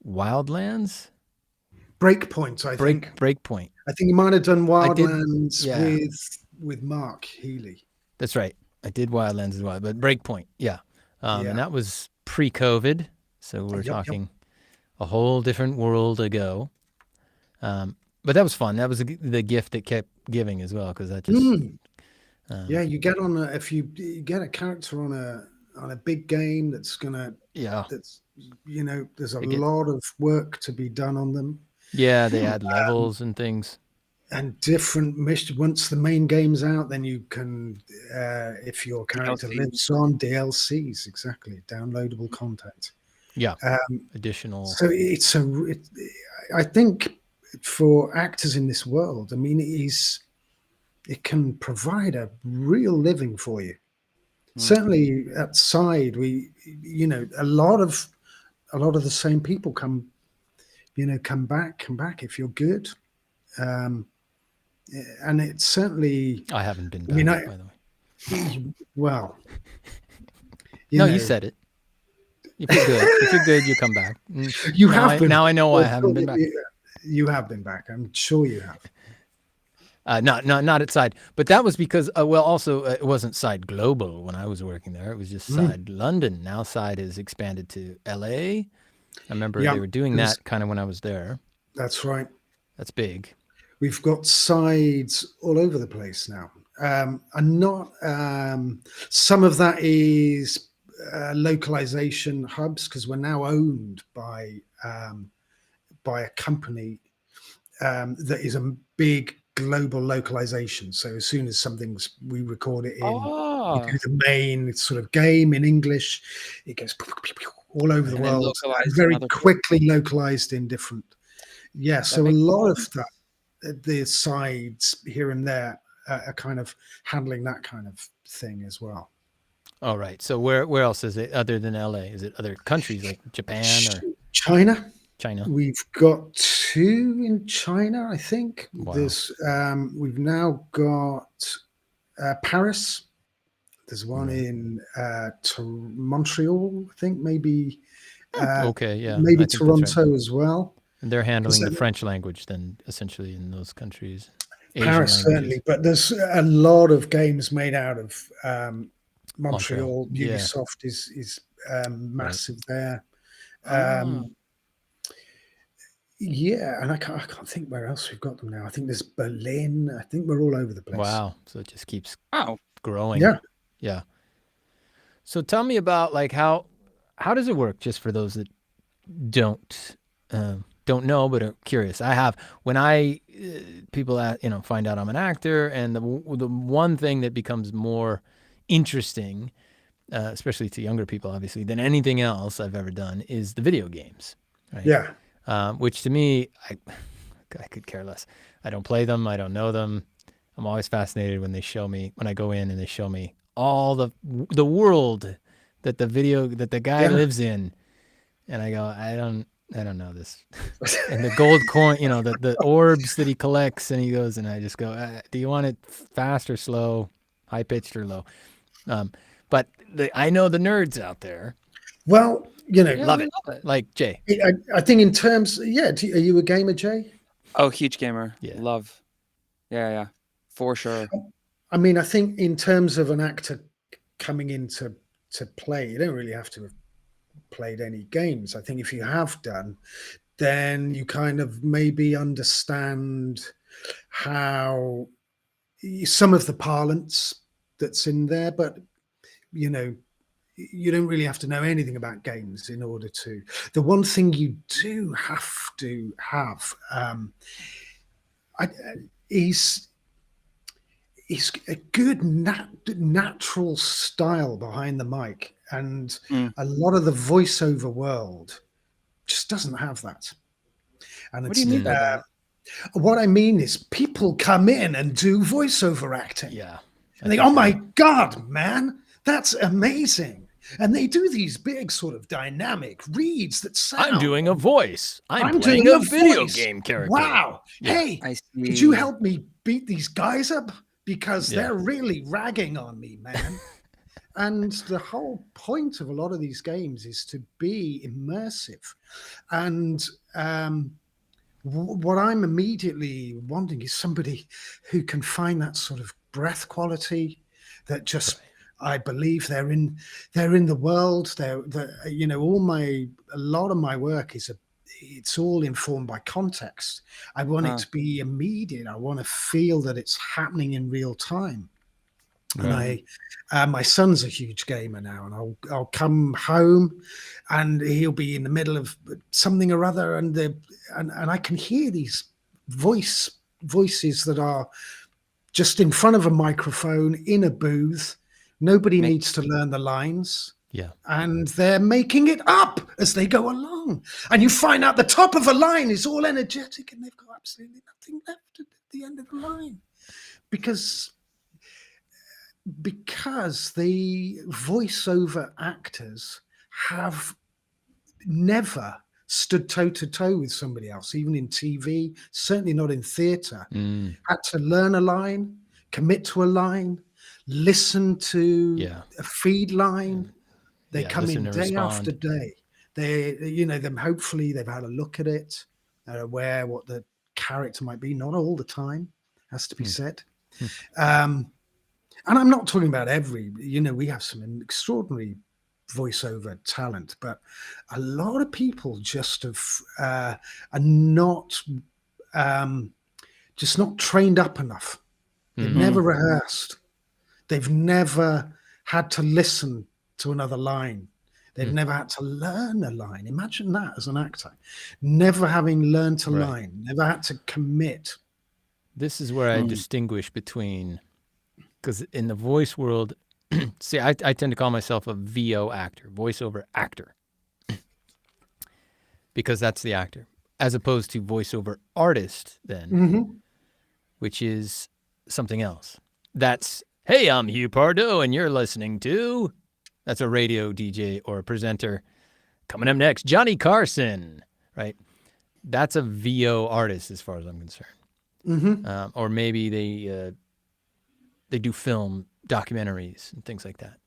Wildlands? Breakpoint, I think. Breakpoint. I think you might have done Wildlands with Mark Healy. That's right. I did Wildlands as well, but Breakpoint, yeah. And that was pre-COVID, so we're talking a whole different world ago. But that was fun. That was the gift that kept giving as well, because that just you get on if you get a character on a big game that's gonna that's there's a lot of work to be done on them. Yeah, they add levels and things. And different missions. Once the main game's out, then you can, if your character lives on, DLCs, exactly, downloadable content. Yeah, additional. So I think for actors in this world, I mean, it can provide a real living for you. Certainly at Side, we, a lot of the same people come back if you're good. And it's certainly. I haven't been back, by the way. Well. You said it. If you're good, you come back. You have been. Now I know why I haven't been back. You have been back. I'm sure you have. Not at Side, but that was because also it wasn't Side Global when I was working there. It was just Side London. Now Side has expanded to LA. I remember they were doing that kind of when I was there. That's right. That's big. We've got sides all over the place now. And not some of that is localization hubs, because we're now owned by a company that is a big global localization. So as soon as we record it in, we do the main sort of game in English, it goes all over the world, very quickly localized in different. Yeah, so a lot of that. The sides here and there are kind of handling that kind of thing as well. All right. So where else is it other than LA? Is it other countries like Japan or China? China. We've got 2 in China, I think. Wow. There's we've now got Paris. There's one in Montreal, I think, maybe. Maybe Toronto as well. And they're handling the French language then, essentially, in those countries. Paris, certainly, but there's a lot of games made out of Montreal. Ubisoft is massive there. Yeah, and I can't think where else we've got them now. I think there's Berlin. I think we're all over the place. Wow, so it just keeps growing. Yeah. So tell me about how how does it work? Just for those that don't know but are curious. I have when people find out I'm an actor, and the one thing that becomes more interesting, especially to younger people, obviously, than anything else I've ever done is the video games. Right? Yeah. Which to me, I could care less. I don't play them. I don't know them. I'm always fascinated when I go in and they show me all the world that the guy lives in, and I go, I don't know this. And the gold coin, the orbs that he collects, and he goes, and I just go, do you want it fast or slow, high pitched or low? But I know the nerds out there. Well, love it. Like Jay. I think in terms, are you a gamer, Jay? Oh, huge gamer. Yeah. Love. Yeah, for sure. I mean, I think in terms of an actor coming in to play, you don't really have to have played any games. I think if you have done, then you kind of maybe understand how some of the parlance that's in there, but you don't really have to know anything about games in order to. The one thing you do have to have is a good natural style behind the mic, and a lot of the voiceover world just doesn't have that. And what do you mean by that? What I mean is people come in and do voiceover acting. Yeah. And they go, oh my God, man, that's amazing. And they do these big sort of dynamic reads that sound. I'm doing a voice. I'm playing a video game character. Wow. Yeah. Hey, could you help me beat these guys up? Because they're really ragging on me, man. And the whole point of a lot of these games is to be immersive. And what I'm immediately wanting is somebody who can find that sort of breath quality that just, I believe they're in the world. A lot of my work it's all informed by context. I want it to be immediate. I want to feel that it's happening in real time. And my son's a huge gamer now, and I'll come home and he'll be in the middle of something or other, and I can hear these voices that are just in front of a microphone in a booth. Nobody needs to learn the lines. Yeah. And they're making it up as they go along. And you find out the top of a line is all energetic and they've got absolutely nothing left at the end of the line. Because the voiceover actors have never stood toe to toe with somebody else, even in TV, certainly not in theatre. Had to learn a line, commit to a line, listen to a feed line. They come in day after day. Hopefully they've had a look at it. They're aware what the character might be. Not all the time, has to be said. And I'm not talking about we have some extraordinary voiceover talent, but a lot of people just are not trained up enough. They've never rehearsed. They've never had to listen to another line. They've never had to learn a line. Imagine that as an actor, never having learned to line, never had to commit. This is where I distinguish between, because in the voice world, see, I tend to call myself a VO actor, voiceover actor, because that's the actor, as opposed to voiceover artist then, which is something else. That's, hey, I'm Hugh Pardo, and you're listening to... That's a radio DJ or a presenter. Coming up next, Johnny Carson, right? That's a VO artist as far as I'm concerned. Or maybe they do film documentaries and things like that.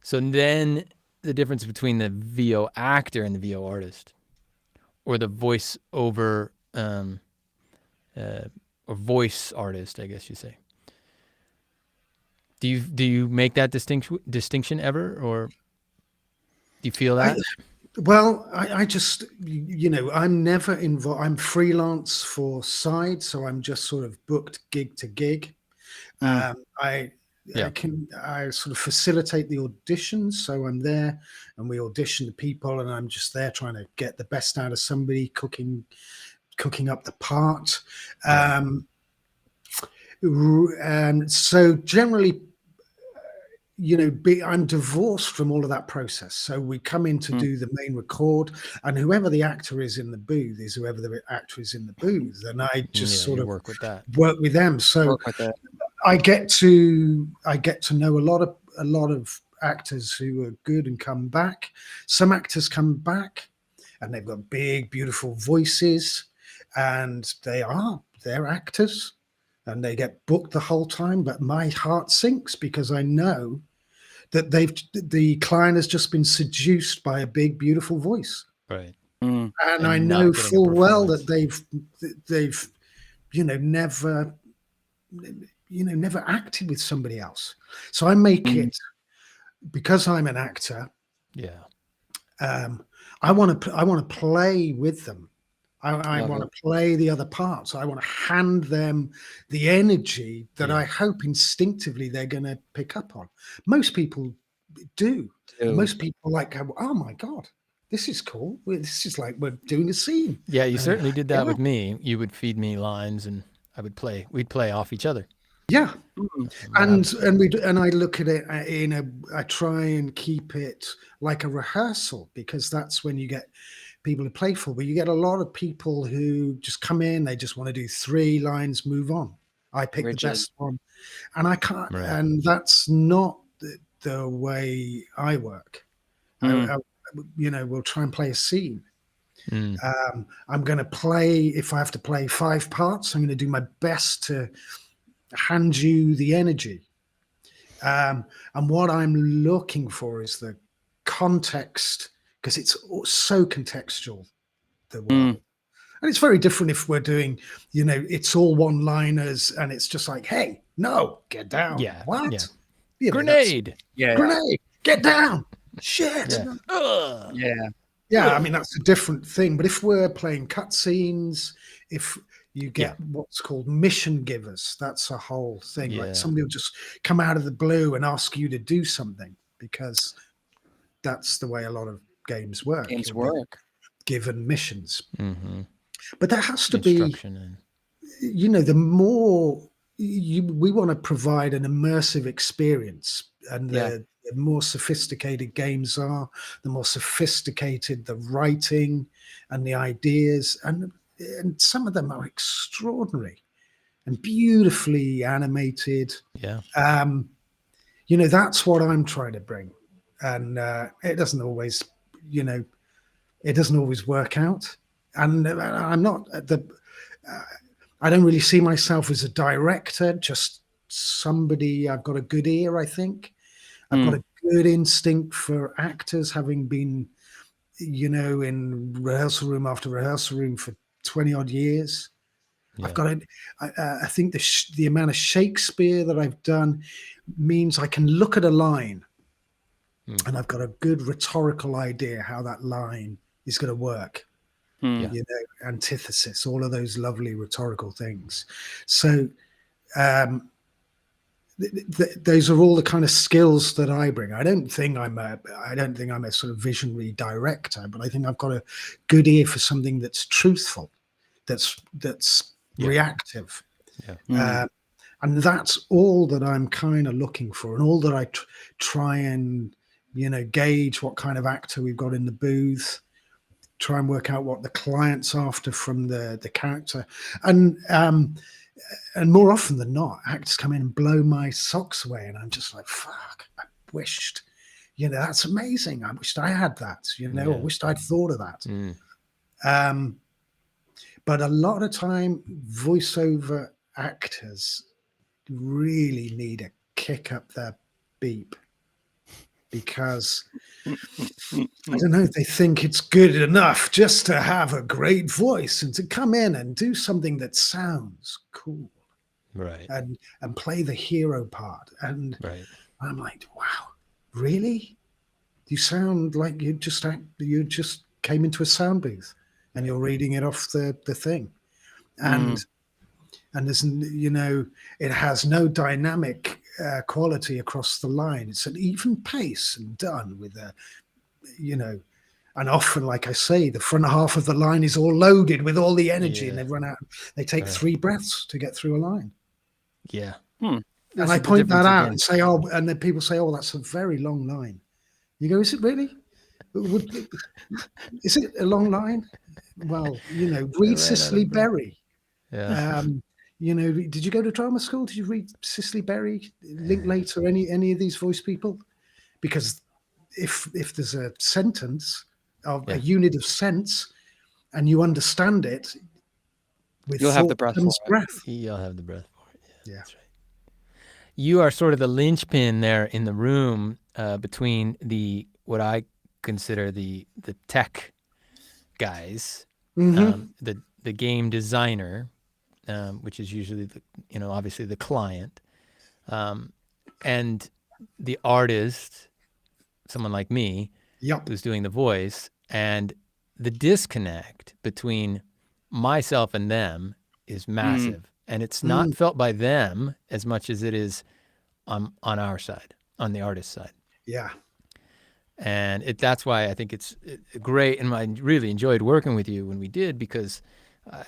So then the difference between the VO actor and the VO artist, or the voice over or voice artist, I guess you say. Do you make that distinction ever, or do you feel that? I just, I'm never involved. I'm freelance for side, so I'm just sort of booked gig to gig. Yeah. I sort of facilitate the auditions, so I'm there and we audition the people, and I'm just there trying to get the best out of somebody, cooking up the part. And so generally, I'm divorced from all of that process. So we come in to do the main record, and whoever the actor is in the booth is whoever the actor is in the booth, and I just sort of work with that. work with them. So I get to know a lot of actors who are good and come back. Some actors come back and they've got big, beautiful voices, and they're actors, and they get booked the whole time. But my heart sinks because I know that the client has just been seduced by a big, beautiful voice. Right. And I know full well that they've never acted with somebody else. So I make it, because I'm an actor. Yeah. I want to play with them. I want to play the other parts. I want to hand them the energy that I hope instinctively they're going to pick up on. Most people do. Most people go, oh my God, this is cool. This is like we're doing a scene. Yeah, you certainly did that with me. You would feed me lines and we'd play off each other. Yeah. And I look at it I try and keep it like a rehearsal, because that's when you get people are playful, but you get a lot of people who just come in, they just want to do 3 lines, move on. I pick the best one, and I can't, and that's not the way I work. We'll try and play a scene. I'm going to play, if I have to play 5 parts, I'm going to do my best to hand you the energy. And what I'm looking for is the context, because it's so contextual, the world. And it's very different if we're doing, it's all one-liners and it's just like, hey, no, get down. Yeah. What? Yeah. Grenade. Grenade. Get down. Shit. Yeah. I mean, that's a different thing. But if we're playing cutscenes, if you get what's called mission givers, that's a whole thing. Like somebody will just come out of the blue and ask you to do something, because that's the way a lot of games work. Given missions. But there has to be, the more we want to provide an immersive experience, and the more sophisticated games are, the more sophisticated the writing and the ideas, and some of them are extraordinary and beautifully animated. That's what I'm trying to bring, and it doesn't always work out. And I'm not I don't really see myself as a director, just somebody. I've got a good ear, I think. I've got a good instinct for actors, having been, in rehearsal room after rehearsal room for 20 odd years. I think the amount of Shakespeare that I've done means I can look at a line and I've got a good rhetorical idea how that line is going to work. Antithesis, all of those lovely rhetorical things. So those are all the kind of skills that I bring. I don't think I'm a sort of visionary director, but I think I've got a good ear for something that's truthful, that's reactive. And that's all that I'm kind of looking for, and all that I try and gauge what kind of actor we've got in the booth, try and work out what the client's after from the character. And more often than not, actors come in and blow my socks away, and I'm just like, fuck, I wished, that's amazing. I wished I had that, I wished I'd thought of that. But a lot of time, voiceover actors really need a kick up their beep, because I don't know, they think it's good enough just to have a great voice and to come in and do something that sounds cool, and play the hero part. And I'm like, wow, really? You sound like you just came into a sound booth and you're reading it off the thing, and there's it has no dynamic quality across the line. It's an even pace and done with a, you know, and often, like I say, the front half of the line is all loaded with all the energy, and they run out. They take 3 breaths to get through a line. Yeah. And I point that out and say, oh, and then people say, oh, that's a very long line. You go, is it really? Is it a long line? Well, you know, read Cicely Berry. Yeah. You know, did you go to drama school? Did you read Cicely Berry, Linklater, any of these voice people? Because if there's a sentence of a unit of sense and you understand it, you'll have the breath. You'll have the breath for it. Yeah. That's right. You are sort of the linchpin there in the room between what I consider the tech guys, the game designer, which is usually obviously the client, and the artist, someone like me, who's doing the voice, and the disconnect between myself and them is massive. And it's not felt by them as much as it is on our side, on the artist side. Yeah. And that's why I think it's great. And I really enjoyed working with you when we did, because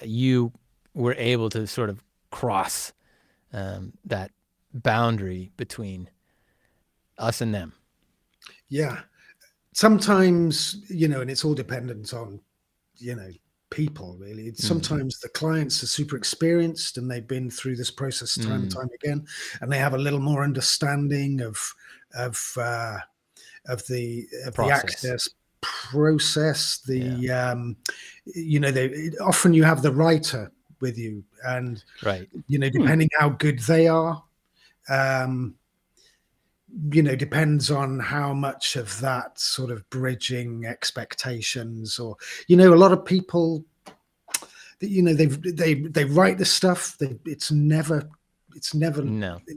you were able to sort of cross that boundary between us and them. Yeah. Sometimes, and it's all dependent on, people really. Sometimes the clients are super experienced and they've been through this process time and time again, and they have a little more understanding of the actor's process. They often you have the writer with you, and depending how good they are, depends on how much of that sort of bridging expectations, or a lot of people, they write this stuff, it's never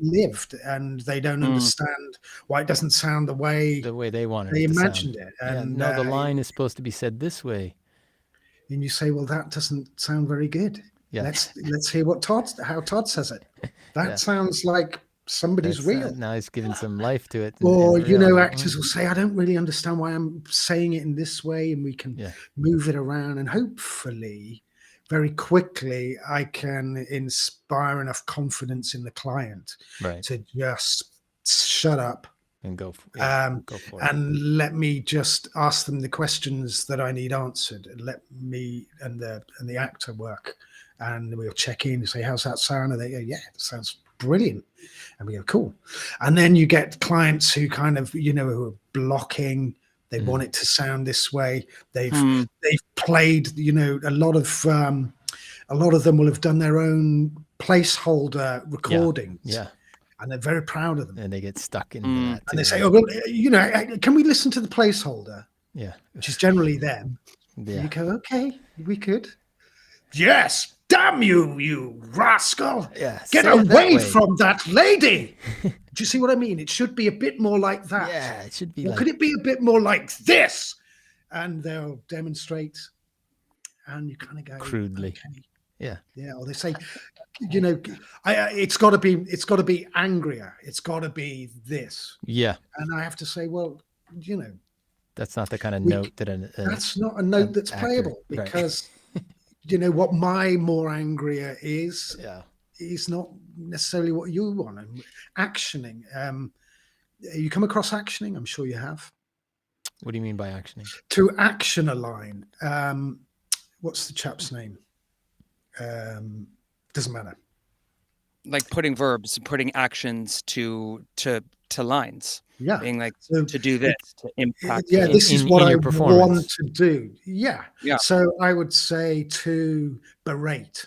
lived, and they don't understand why it doesn't sound the way they wanted they it to imagined sound. it. And the line is supposed to be said this way, and you say, well, that doesn't sound very good. Let's hear how Todd says it. That sounds like somebody's real. Now he's giving some life to it. Or, actors will say, I don't really understand why I'm saying it in this way, and we can move it around, and hopefully very quickly I can inspire enough confidence in the client to just shut up and go for it. And let me just ask them the questions that I need answered, and let me and the actor work, and we'll check in and say, how's that sound? And they go, yeah, it sounds brilliant. And we go, cool. And then you get clients who kind of, who are blocking. They want it to sound this way. They've played, a lot of them will have done their own placeholder recordings. Yeah. And they're very proud of them. And they get stuck in that. And they say, oh, well, can we listen to the placeholder? Yeah. Which is generally them. Yeah. And you go, okay, we could. Yes. Damn you, you rascal! Yeah, get away from that lady. Do you see what I mean? It should be a bit more like that. Yeah, it should be. Or could it be a bit more like this? And they'll demonstrate, and you kind of go crudely. Okay. Yeah. Or they say, it's got to be angrier. It's got to be this. Yeah. And I have to say, well, that's not the kind of note that that's not a note that's playable, because. What my more angrier is not necessarily what you want. And actioning. You come across actioning? I'm sure you have. What do you mean by actioning? To action a line. What's the chap's name? Doesn't matter. Like putting verbs, putting actions to lines. Yeah. Being like, to do this, to impact. Yeah, this is what I want to do. Yeah. So I would say to berate,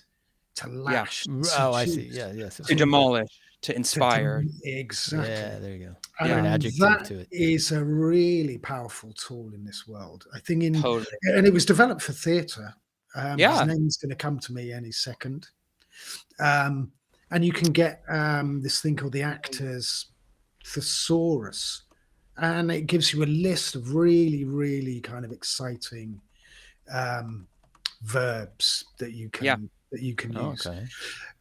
to lash. Yeah. Oh, I see. Yeah, yes. To demolish, to inspire. Exactly. Yeah, there you go. And an adjective that to it. Is a really powerful tool in this world. I think and it was developed for theatre. His name's going to come to me any second. And you can get this thing called the Actor's Thesaurus, and it gives you a list of really, really kind of exciting verbs that you can use. Okay.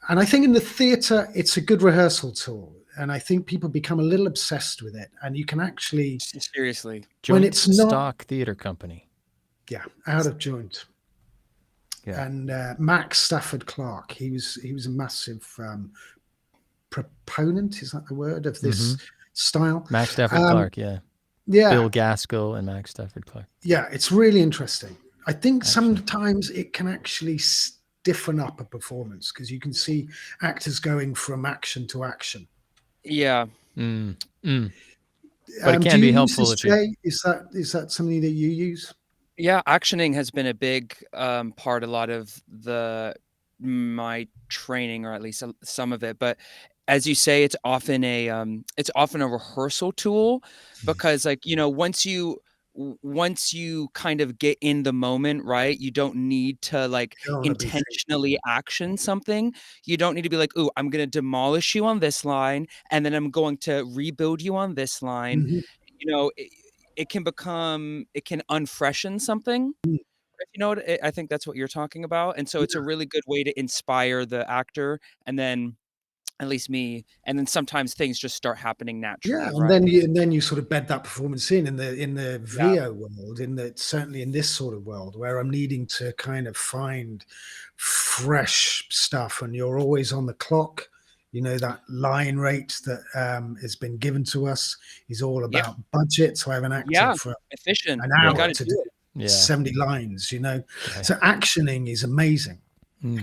And I think in the theatre, it's a good rehearsal tool. and I think people become a little obsessed with it, and you can actually Seriously. when Joint it's not stock theater company. out of joint. Yeah. And Max Stafford Clark, he was a massive proponent, is that the word, of this style. Max Stafford Clark, yeah. Yeah, Bill Gaskell and Max Stafford Clark. yeah, it's really interesting. I think sometimes it can actually stiffen up a performance because you can see actors going from action to action. Yeah. But it Do can you be use helpful this, if you. Jay? Is that something that you use? Yeah, actioning has been a big part, a lot of my training, or at least some of it. But as you say, it's often a rehearsal tool, because like, once you kind of get in the moment, right? You don't need to like You don't wanna be thinking. intentionally action something. You don't need to be like, "Ooh, I'm going to demolish you on this line, and then I'm going to rebuild you on this line." Mhm. It can unfreshen something. If you know what I think that's what you're talking about. And so it's a really good way to inspire the actor, and then at least me, and then sometimes things just start happening naturally, Yeah, and right? then you sort of bed that performance in the Yeah. VO world, certainly in this sort of world where I'm needing to kind of find fresh stuff, and you're always on the clock. That line rate that has been given to us is all Yeah. about budget. So I have an actor Yeah. for Efficient. an You hour gotta to do do it. Yeah. 70 lines. Okay. So actioning is amazing.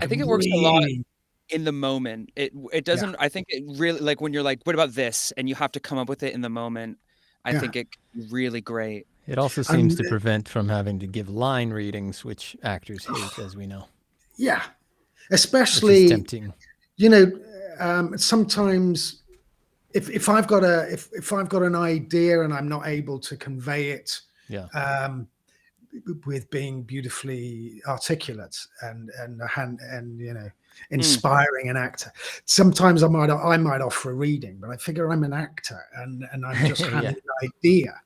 I think it works a lot Really, in the moment. It doesn't, I think it really, like when you're like, what about this? And you have to come up with it in the moment. I Yeah. think it can be really great. It also seems to prevent from having to give line readings, which actors hate, as we know. yeah, Which is especially tempting. sometimes if I've got an idea and I'm not able to convey it Yeah. with being beautifully articulate and inspiring an actor, sometimes I might offer a reading, but I figure I'm an actor and I'm just having an idea.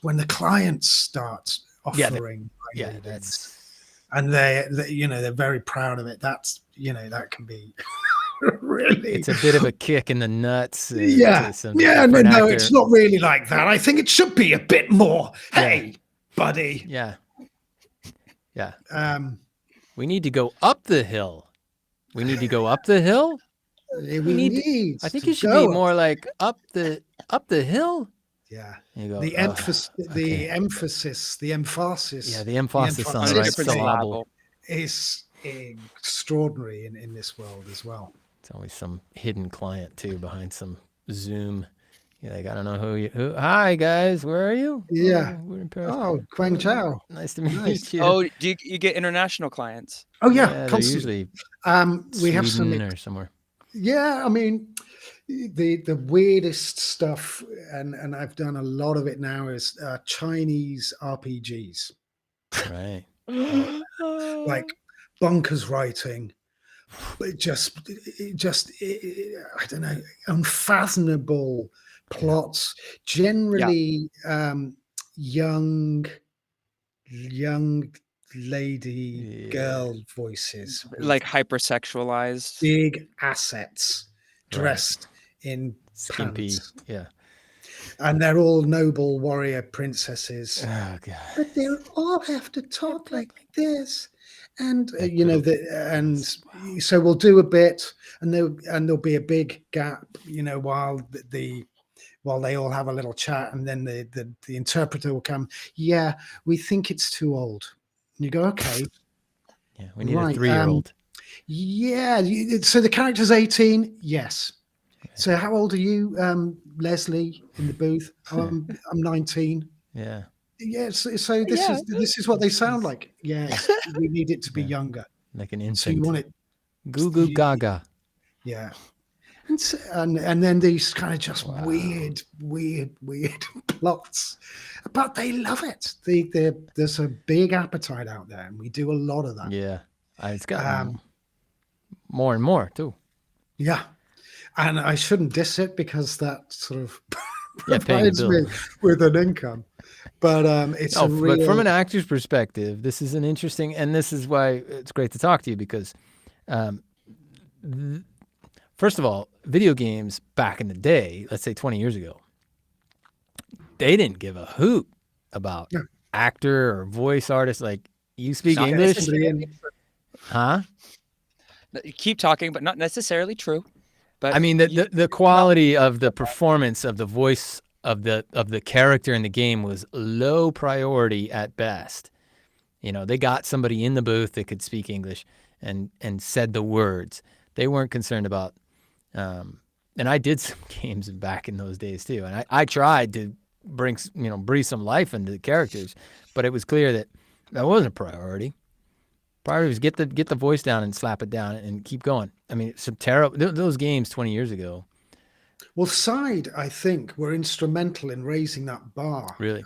When the clients start offering readings, and they're very proud of it, that can be really, It's a bit of a kick in the nuts. no, Actor. it's not really like that. I think it should be a bit more. Hey, buddy. Yeah. We need to go up the hill. We need to go up the hill. I think it should be more like up the hill. Yeah. You go, The emphasis. Yeah, the emphasis on the right syllable is extraordinary in this world as well. It's always some hidden client too behind some Zoom. You're like, I don't know who. Hi guys, where are you? Yeah. Oh, we're in Paris. Oh, Quang Chao. Nice to meet you. Oh, do you get international clients? Oh yeah, they're constantly. usually We have Sweden some or somewhere. Yeah, I mean, the weirdest stuff, and I've done a lot of it now, is Chinese RPGs, Right. like bonkers writing, but just I don't know, unfathomable plots. Generally, young lady girl voices, Like hypersexualized. big assets, dressed in Skimpy. pants. Yeah. And they're all noble warrior princesses. Oh god. But they all have to talk like this. And so we'll do a bit, and there'll be a big gap, while while they all have a little chat, and then the interpreter will come. Yeah, we think it's too old. And you go, okay. Yeah, we need a 3-year-old. So the character's 18. Yes. Okay. So how old are you, Leslie, in the booth? I'm 19. Yeah. Yes. So this is what they sound like. Yes. We need it to be younger. Like an infant. So you want it goo goo gaga. Yeah. And then these kind of just weird plots, but they love it. There's a big appetite out there, and we do a lot of that. Yeah, it's got more and more too. Yeah, and I shouldn't diss it because that sort of provides me with an income. But it's but from an actor's perspective, this is an interesting, and this is why it's great to talk to you because, first of all, video games back in the day, let's say 20 years ago, they didn't give a hoot about actor or voice artist. Like, you speak Not English? necessarily- Huh? You keep talking, but not necessarily true. But I mean, the quality of the performance of the voice of the character in the game was low priority at best. You know, they got somebody in the booth that could speak English and said the words. They weren't concerned about, and I did some games back in those days too. And I tried to breathe some life into the characters, but it was clear that wasn't a priority. Priority was get the voice down and slap it down and keep going. I mean, some terrible, those games 20 years ago. Well, Side, I think, were instrumental in raising that bar. Really?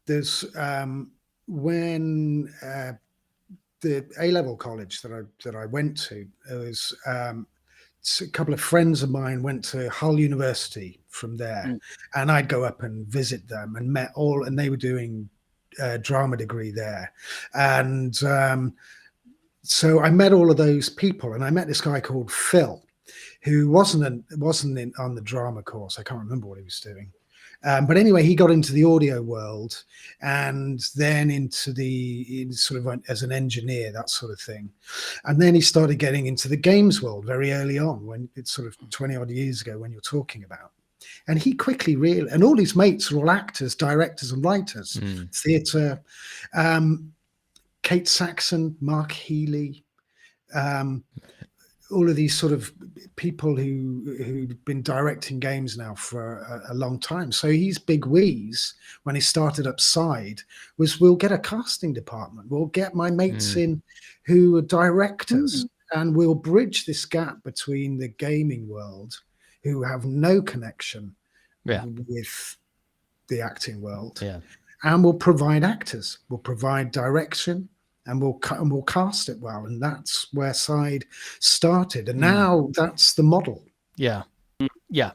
There's when the A-level college that I went to, there was a couple of friends of mine went to Hull University from there, and I'd go up and visit them and and they were doing a drama degree there, and so I met all of those people, and I met this guy called Phil, who wasn't on the drama course. I can't remember what he was doing. But anyway, he got into the audio world and then into sort of as an engineer, that sort of thing. And then he started getting into the games world very early on, when it's sort of 20 odd years ago when you're talking about. And he quickly and all his mates are all actors, directors and writers, theatre. Kate Saxon, Mark Healy, all of these sort of people who've been directing games now for a long time. So his big wheeze when he started Upside was, we'll get a casting department. We'll get my mates in who are directors and we'll bridge this gap between the gaming world, who have no connection with the acting world. Yeah. And we'll provide actors, we'll provide direction, and we'll cast it well. And that's where Side started. And now that's the model. Yeah. Yeah.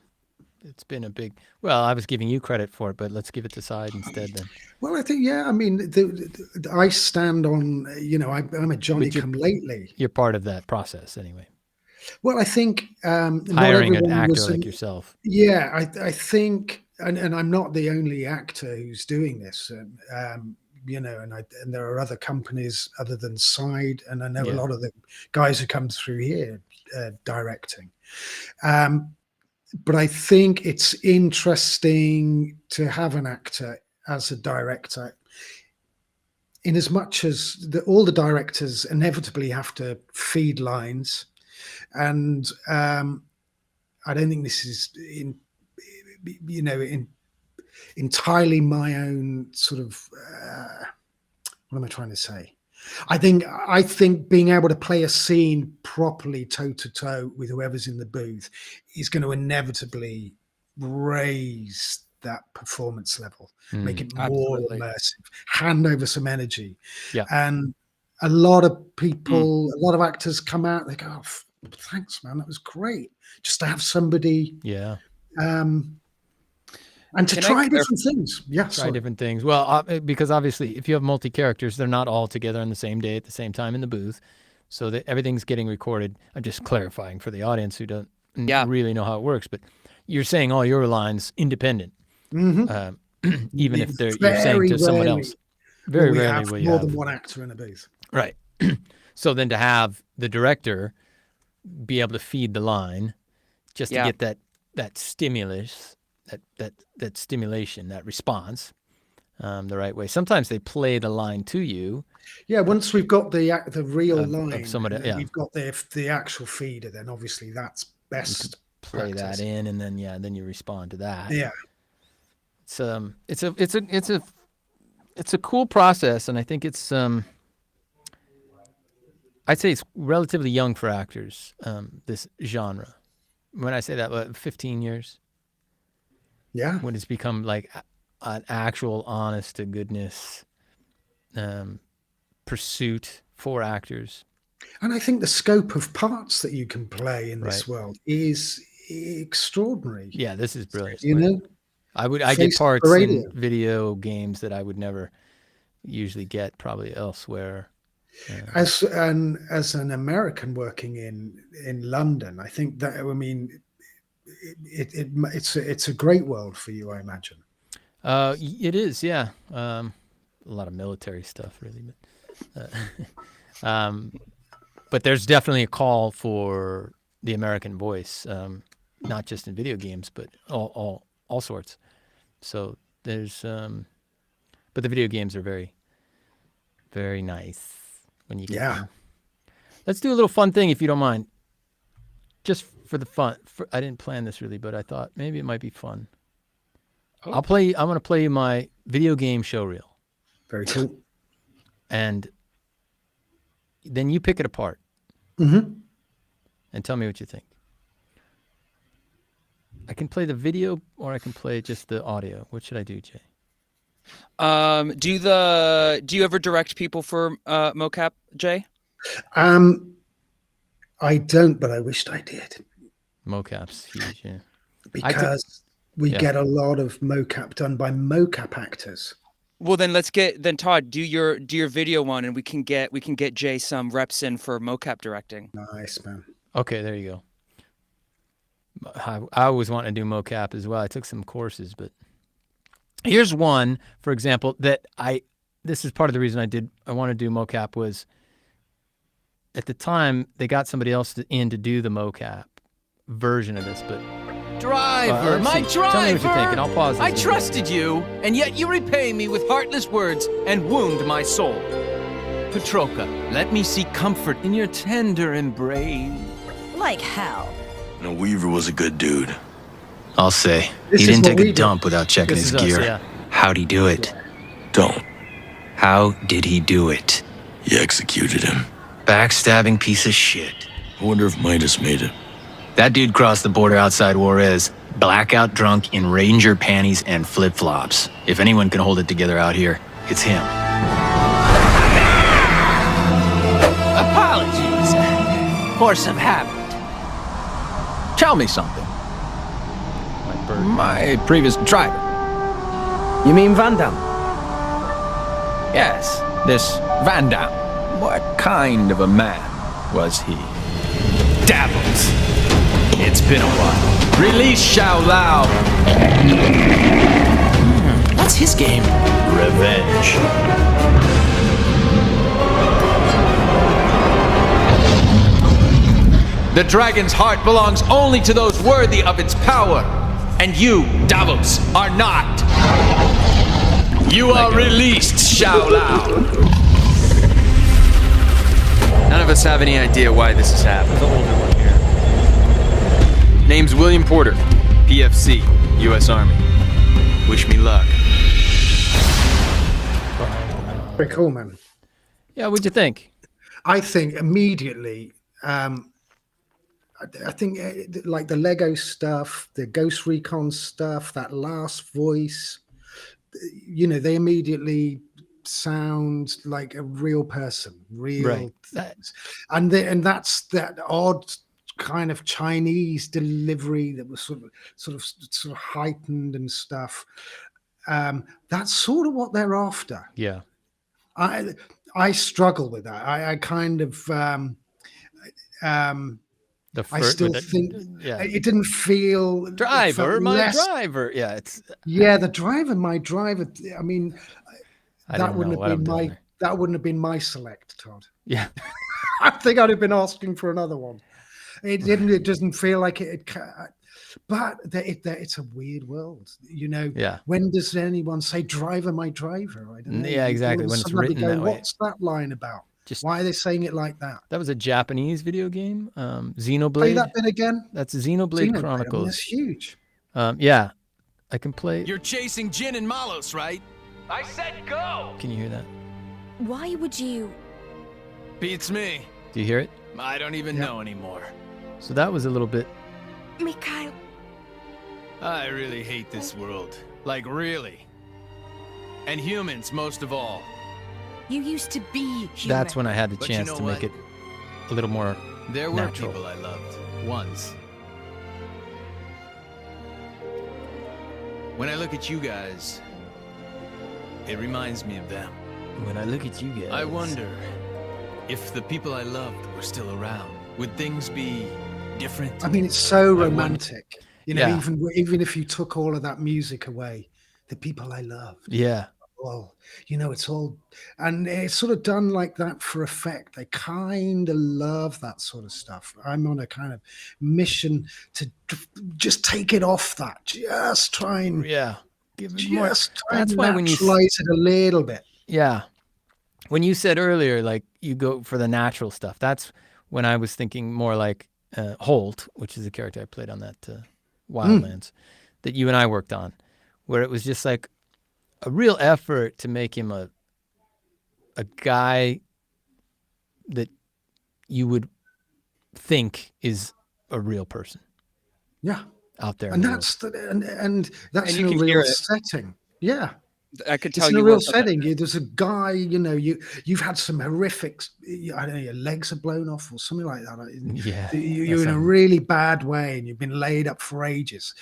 It's been a big, well, I was giving you credit for it, but let's give it to Side instead then. Well, I think, I mean, I stand on, I'm a Johnny come lately. You're part of that process anyway. Well, I think hiring an actor like yourself. Yeah, I think, and I'm not the only actor who's doing this. And there are other companies other than Side, and I know a lot of the guys who come through here directing. But I think it's interesting to have an actor as a director, in as much as all the directors inevitably have to feed lines. And I don't think this is entirely my own sort of what am I trying to say? I think being able to play a scene properly toe to toe with whoever's in the booth is going to inevitably raise that performance level, make it more immersive, hand over some energy. Yeah. And a lot of people, a lot of actors come out, they go, oh, thanks, man, that was great. Just to have somebody. Yeah. And to try different things. Yeah. Try different things. Well, because obviously if you have multi-characters, they're not all together on the same day at the same time in the booth. So that everything's getting recorded. I'm just clarifying for the audience who don't really know how it works. But you're saying all your lines independent, even if you're saying to someone else. Very rarely will you have more have than one actor in a booth. Right. So then to have the director be able to feed the line just to get that stimulus, that stimulation, that response the right way. Sometimes they play the line to you. Yeah, once we've got the real line, of somebody, we've got the actual feeder, then obviously that's best. Play practice. that in, and then you respond to that. Yeah. It's a cool process, and I think it's I'd say it's relatively young for actors, this genre. When I say that, 15 years. Yeah. When it's become like an actual honest to goodness pursuit for actors. And I think the scope of parts that you can play in this world is extraordinary. Yeah, this is brilliant. You know, I get parts in video games that I would never usually get probably elsewhere. As an American working in London, I think that, I mean, it's a great world for you, I imagine. It is, yeah. A lot of military stuff, really. But there's definitely a call for the American voice, not just in video games, but all sorts. So there's, but the video games are very, very nice when you get them. Let's do a little fun thing, if you don't mind. Just for the fun. I didn't plan this really, but I thought maybe it might be fun. Oh. I'm going to play you my video game show reel. Very cool. And then you pick it apart. Mm-hmm. And tell me what you think. I can play the video or I can play just the audio. What should I do, Jay? Do you ever direct people for mocap, Jay? I don't, but I wished I did. Mocap's huge, yeah. Because we get a lot of mocap done by mocap actors. Well, then Todd, do your video one, and we can get Jay some reps in for mocap directing. Nice, man. Okay, there you go. I always want to do mocap as well. I took some courses, but here's one, for example, that this is part of the reason I want to do mocap was at the time they got somebody else in to do the mocap version of this, but Driver, my driver! Tell me what you're thinking. I'll pause this. I trusted you, and yet you repay me with heartless words and wound my soul. Petroka, let me seek comfort in your tender embrace. Like hell. No, Weaver was a good dude. I'll say. He didn't take a dump without checking his gear. Yeah. How'd he do it? Don't. How did he do it? You executed him. Backstabbing piece of shit. I wonder if Midas made it. That dude crossed the border outside Juarez, blackout drunk in Ranger panties and flip-flops. If anyone can hold it together out here, it's him. Apologies. Force of habit. Tell me something. My previous driver. You mean Van Damme? Yes, this Van Damme. What kind of a man was he? Dabbles. It's been a while. Release Xiao Lao. What's his game? Revenge. The dragon's heart belongs only to those worthy of its power. And you, Davos, are not. You are released, Xiao Lao. None of us have any idea why this has happened. The older one here. Name's William Porter, PFC, U.S. Army. Wish me luck. Very cool, man. Yeah, what'd you think? I think immediately, I think like the Lego stuff, the Ghost Recon stuff, that last voice, they immediately sound like a real person, real things. And that's that odd kind of Chinese delivery that was sort of heightened and stuff. That's sort of what they're after. Yeah. I struggle with that. I kind of I still think it didn't feel driver, my driver. Yeah, it's the driver, my driver. I mean, that wouldn't have been my select, Todd. Yeah, I think I'd have been asking for another one. It didn't. It doesn't feel like it. But it's a weird world, Yeah. When does anyone say "driver, my driver"? I don't know. Yeah, exactly. When it's written that way. What's that line about? Why are they saying it like that? That was a Japanese video game, Xenoblade. Play that bit again. That's Xenoblade Chronicles. I mean, that's huge. Yeah, I can play. You're chasing Jin and Malos, right? I said go! Can you hear that? Why would you? Beats me. Do you hear it? I don't even know anymore. So that was a little bit. Mikhail. I really hate this world. Like, really. And humans, most of all. You used to be human. That's when I had the chance to make it a little more There were natural. people I loved. Once. When I look at you guys, it reminds me of them. When I look at you guys, I wonder If the people I loved were still around, would things be different? I mean, it's so I romantic. You know, Yeah. even if you took all of that music away, the people I loved. Yeah. Well, you know, it's all, and it's sort of done like that for effect. They kind of love that sort of stuff. I'm on a kind of mission to just take it off that. Just try and give it more. just try That's and why when you naturalize it a little bit. Yeah. When you said earlier, like you go for the natural stuff, that's when I was thinking more like Holt, which is the character I played on that Wildlands that you and I worked on, where it was just like a real effort to make him a guy that you would think is a real person. Yeah. Out there. And that's and that's in a real setting. Yeah. I could It's tell in you a real worked on that. setting. There's a guy, you know, you've had some horrific, I don't know, your legs are blown off or something like that. Yeah, You're in a really bad way and you've been laid up for ages,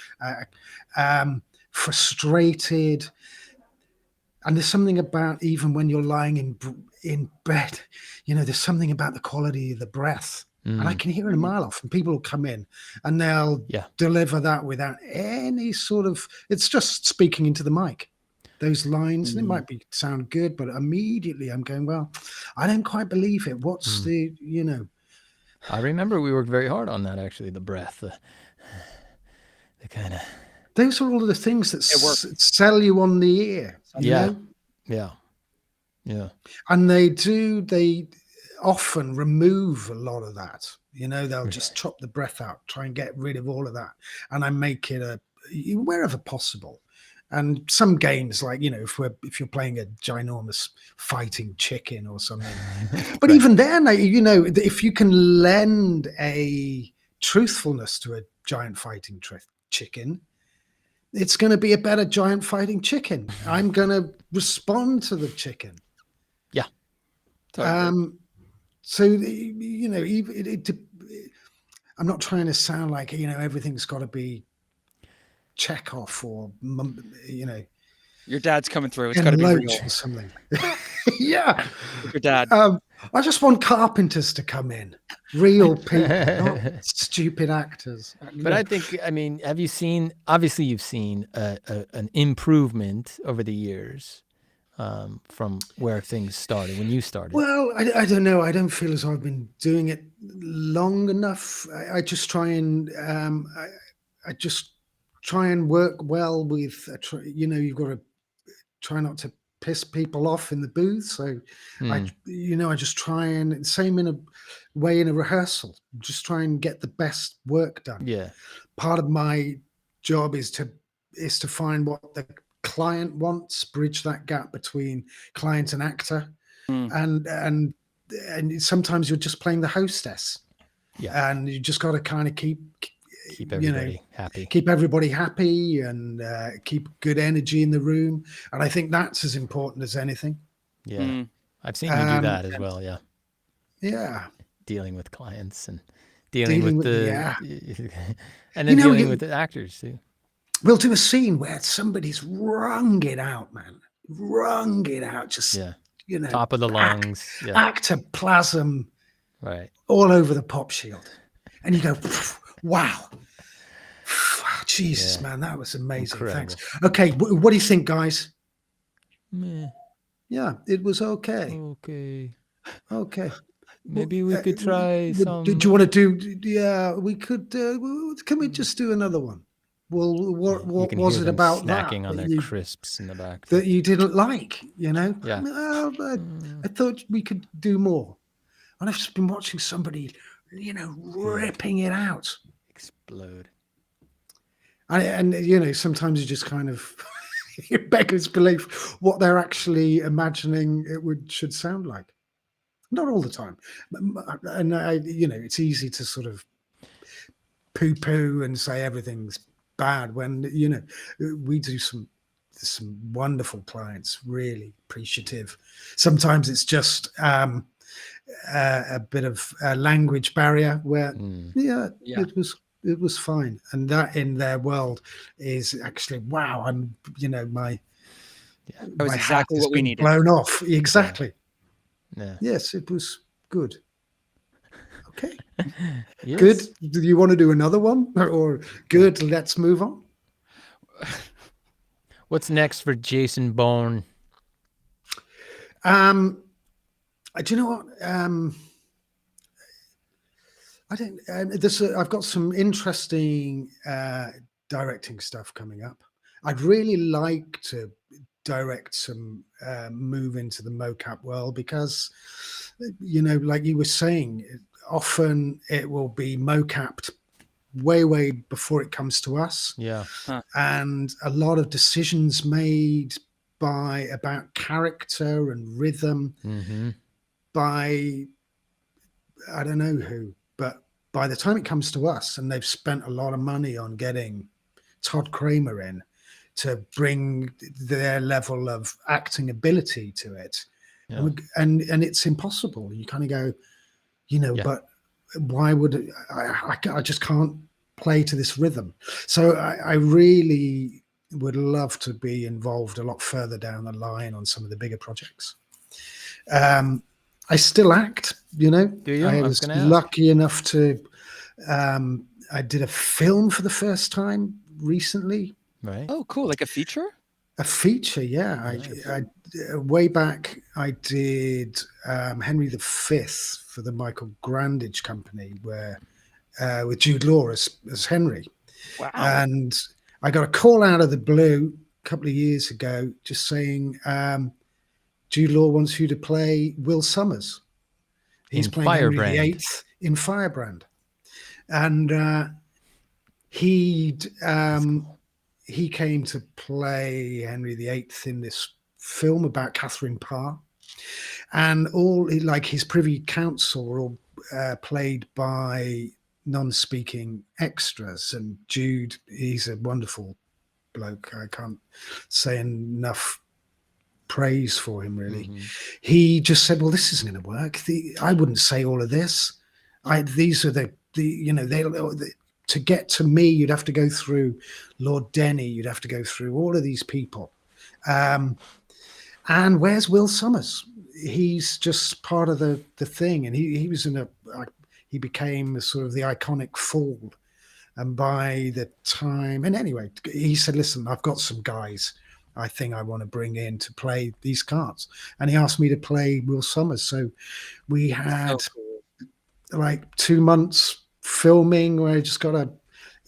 frustrated. And there's something about even when you're lying in bed, you know, there's something about the quality of the breath. And I can hear it a mile off, and people will come in and they'll deliver that without any sort of, it's just speaking into the mic. Those lines, and it might sound good, but immediately I'm going, well, I don't quite believe it. What's the, you know? I remember we worked very hard on that, actually, the breath, the kind of. Those are all of the things that sell you on the ear. You know? Yeah. And they often remove a lot of that. You know, they'll just chop the breath out, try and get rid of all of that. And I make it wherever possible. And some games, like, you know, if you're playing a ginormous fighting chicken or something, but even then, you know, if you can lend a truthfulness to a giant fighting chicken, it's going to be a better giant fighting chicken. I'm going to respond to the chicken. Yeah. Totally. So, you know, I'm not trying to sound like, you know, everything's got to be Chekhov or, you know, your dad's coming through. It's got to be real or something. Yeah, your dad. I just want carpenters to come in, real people, not stupid actors. But I think, I mean, have you seen? Obviously, you've seen an improvement over the years from where things started when you started. Well, I don't know. I don't feel as though I've been doing it long enough. I just try and I just try and work well with, you know, you've got to try not to piss people off in the booth. So I just try and, same in a way in a rehearsal, just try and get the best work done. Yeah. Part of my job is to find what the client wants, bridge that gap between client and actor. And sometimes you're just playing the hostess. Yeah. And you just got to kind of keep everybody happy. Keep everybody happy and keep good energy in the room. And I think that's as important as anything. Yeah. I've seen you do that as well. Yeah. Yeah. Dealing with clients and dealing with the, and then you know, dealing with the actors too. We'll do a scene where somebody's wrung it out, man. Wrung it out. Just, you know, top of the lungs. Ectoplasm. Right. All over the pop shield. And you go, wow. Jesus, man, that was amazing. Incredible. Thanks. Okay, what do you think, guys? Meh. Yeah, it was okay. Okay. Maybe we could try some. Did you want to do? Yeah, we could. Can we just do another one? Well, what was it about snacking that? on their crisps in the back that you didn't like? You know. Yeah. I thought we could do more. And I've just been watching somebody, you know, ripping it out. Explode. And you know, sometimes you just kind of it beggars belief what they're actually imagining it should sound like. Not all the time, and you know, it's easy to sort of poo-poo and say everything's bad when, you know, we do some wonderful clients, really appreciative. Sometimes it's just a bit of a language barrier where it was fine, and that in their world is actually wow. I'm, you know, that was exactly what we needed. Blown off exactly. Yeah. Yes, it was Good. Okay. Yes. Good. Do you want to do another one? Or good, let's move on? What's next for Jason Baughan? Do you know what? I don't. I've got some interesting directing stuff coming up. I'd really like to direct some move into the mocap world because, like you were saying, often it will be mocapped way before it comes to us. Yeah. And a lot of decisions made about character and rhythm by I don't know who, but by the time it comes to us, and they've spent a lot of money on getting Todd Kramer in to bring their level of acting ability to it, and it's impossible. You kind of go, but why would I just can't play to this rhythm? So I really would love to be involved a lot further down the line on some of the bigger projects. I still act, Do you? I was lucky enough to, I did a film for the first time recently. Right. Oh, cool. Like a feature? A feature, yeah. Nice. I way back, I did Henry V for the Michael Grandage Company, where with Jude Law as Henry. Wow. And I got a call out of the blue a couple of years ago just saying, Jude Law wants you to play Will Summers. He's playing Henry VIII in Firebrand. And he came to play Henry VIII in this film about Catherine Parr. And his privy council were all played by non-speaking extras. And Jude, he's a wonderful bloke. I can't say enough praise for him, really. He just said, well, this isn't going to work. I wouldn't say all of this. These are to get to me, you'd have to go through Lord Denny, you'd have to go through all of these people. And where's Will Summers? He's just part of the thing. And he was he became sort of the iconic fool. And by the time, and anyway, he said, listen, I've got some guys I think I want to bring in to play these cards. And he asked me to play Will Summers. So we had like 2 months filming where I just got to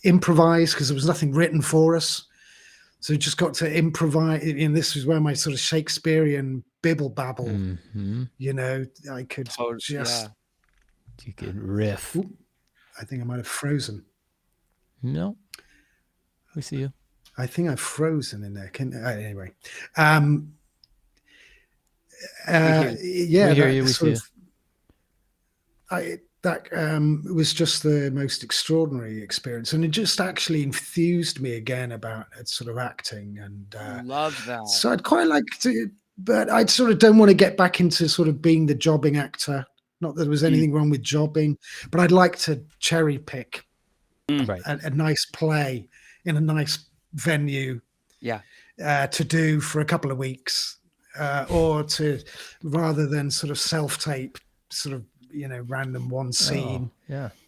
improvise because there was nothing written for us. So just got to improvise. And this was where my sort of Shakespearean bibble babble, I could You could riff. Ooh, I think I might have frozen. No, we see you. I think I've frozen in there. Anyway. We hear you. We see you. That was just the most extraordinary experience, and it just actually enthused me again about sort of acting. And love that. So I'd quite like to, but I sort of don't want to get back into sort of being the jobbing actor. Not that there was anything wrong with jobbing, but I'd like to cherry pick a nice play in a nice venue, to do for a couple of weeks, or to rather than sort of self-tape, sort of random one scene,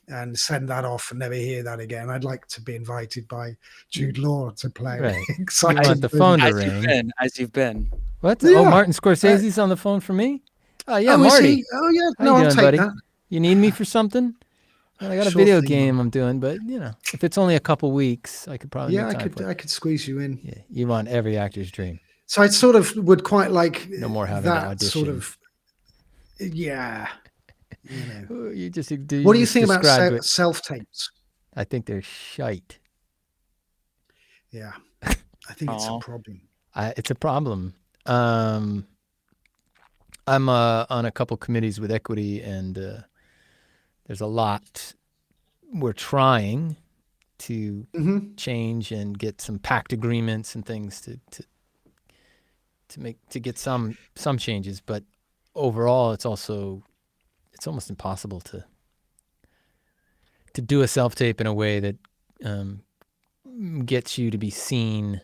and send that off and never hear that again. I'd like to be invited by Jude Law to play. Right. I want the phone to ring. As you've been. What? Oh, Martin Scorsese's on the phone for me. Oh yeah, Marty. Oh yeah, How you doing, I'll take buddy? that. You need me for something? Well, I got a video game I'm doing, but if it's only a couple weeks, I could probably. I could squeeze you in. Yeah, you want every actor's dream. So I sort of would quite like no more having that to audition. Sort of. Yeah. You just. What do you think about self-tapes? I think they're shite. Yeah, I think it's a problem. It's a problem. I'm on a couple committees with Equity, and there's a lot we're trying to change and get some pact agreements and things to get some changes. But overall, it's almost impossible to do a self-tape in a way that gets you to be seen.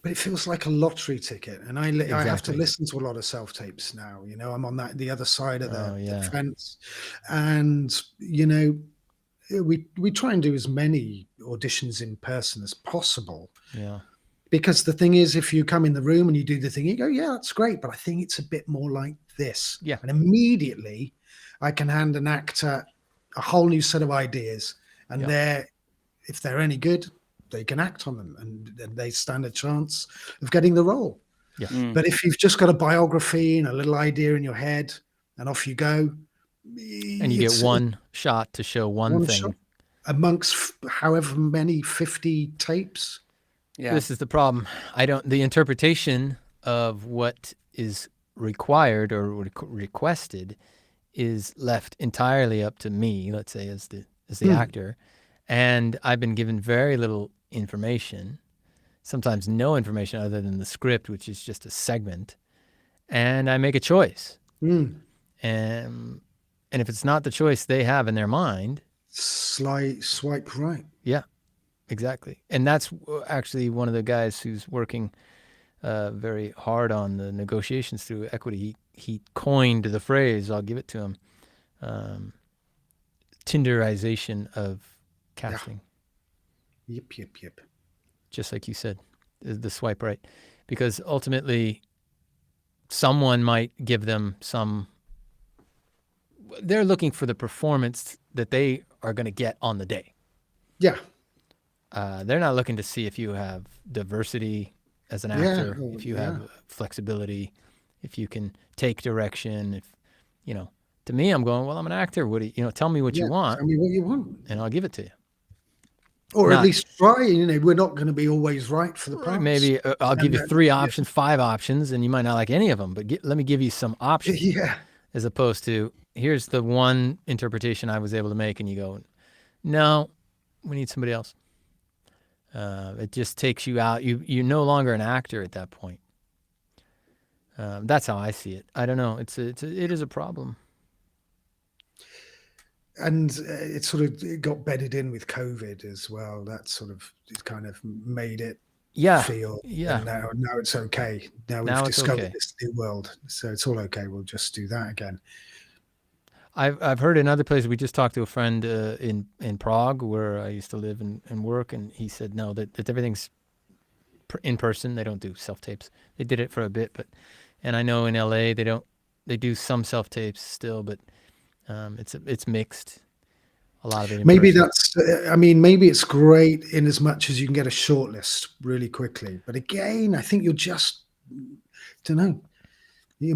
But it feels like a lottery ticket, and I have to Exactly. listen to a lot of self-tapes now. You know, I'm on the other side of the yeah. fence, and you know, we try and do as many auditions in person as possible. Yeah. Because the thing is, if you come in the room and you do the thing, you go, yeah, that's great, but I think it's a bit more like this. Yeah. And immediately I can hand an actor a whole new set of ideas, and if they're any good, they can act on them, and they stand a chance of getting the role. Yeah. But if you've just got a biography and a little idea in your head and off you go, and you get one shot to show one thing shot amongst however many 50 tapes. Yeah. This is the problem. The interpretation of what is required or requested is left entirely up to me, let's say, as the actor. And I've been given very little information, sometimes no information other than the script, which is just a segment. And I make a choice. And if it's not the choice they have in their mind, swipe right. Yeah, exactly. And that's actually one of the guys who's working very hard on the negotiations through equity. He coined the phrase, I'll give it to him, Tinderization of casting. Yep. Just like you said, the swipe right. Because ultimately, someone might give them they're looking for the performance that they are going to get on the day. Yeah. They're not looking to see if you have diversity as an actor, if you have flexibility, if you can take direction. If, to me, I'm going, well, I'm an actor. What do you, tell me what you want. Tell me what you want. And I'll give it to you. Or at least try. We're not going to be always right for the parts. Maybe I'll give you 3 options, 5 options, and you might not like any of them, but let me give you some options. Yeah. As opposed to, here's the one interpretation I was able to make, and you go, no, we need somebody else. It just takes you out. You're no longer an actor at that point. That's how I see it. I don't know. It is a problem. And it sort of got bedded in with COVID as well. That sort of kind of made it feel. Yeah. Now it's okay. Now we've discovered this new world, so it's all okay. We'll just do that again. I've heard in other places. We just talked to a friend in Prague, where I used to live and work, and he said no, that everything's in person. They don't do self tapes. They did it for a bit, and I know in LA they do some self tapes still, but it's mixed. A lot of it. Maybe maybe it's great in as much as you can get a short list really quickly, but again, I think you're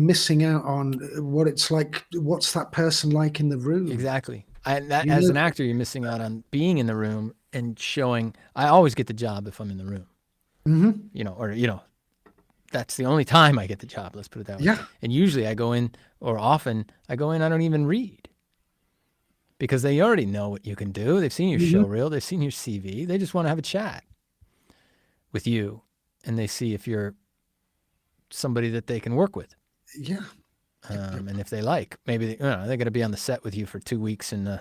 missing out on what it's like. What's that person like in the room? Exactly. As an actor, you're missing out on being in the room and showing. I always get the job if I'm in the room. Mm-hmm. That's the only time I get the job. Let's put it that way. Yeah. And usually I go in, or often I go in, I don't even read. Because they already know what you can do. They've seen your show reel. They've seen your CV. They just want to have a chat with you. And they see if you're somebody that they can work with. Yeah. And if they like, maybe they're going to be on the set with you for 2 weeks in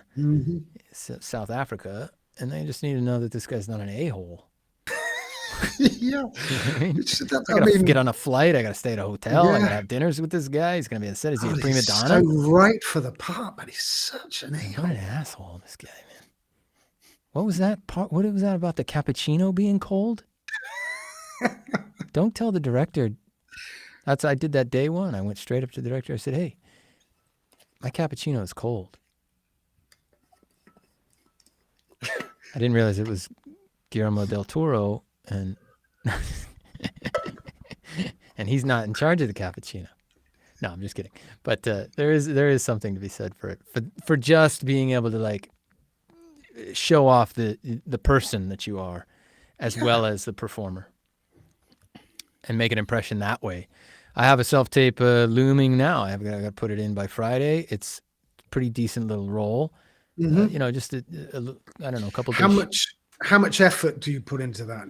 South Africa. And they just need to know that this guy's not an a-hole. Yeah. I got to get on a flight. I got to stay at a hotel. I got to have dinners with this guy. He's going to be on the set. Is he a prima donna? He's so right for the part, but he's such an a-hole. What an asshole, this guy, man. What was that part? What was that about the cappuccino being cold? Don't tell the director. I did that day one. I went straight up to the director. I said, hey, my cappuccino is cold. I didn't realize it was Guillermo del Toro, and and he's not in charge of the cappuccino. No, I'm just kidding. But there is something to be said for it, for just being able to show off the person that you are, as well as the performer, and make an impression that way. I have a self-tape looming now. I got to put it in by Friday. It's a pretty decent little role. Just I don't know, a couple. How much effort do you put into that?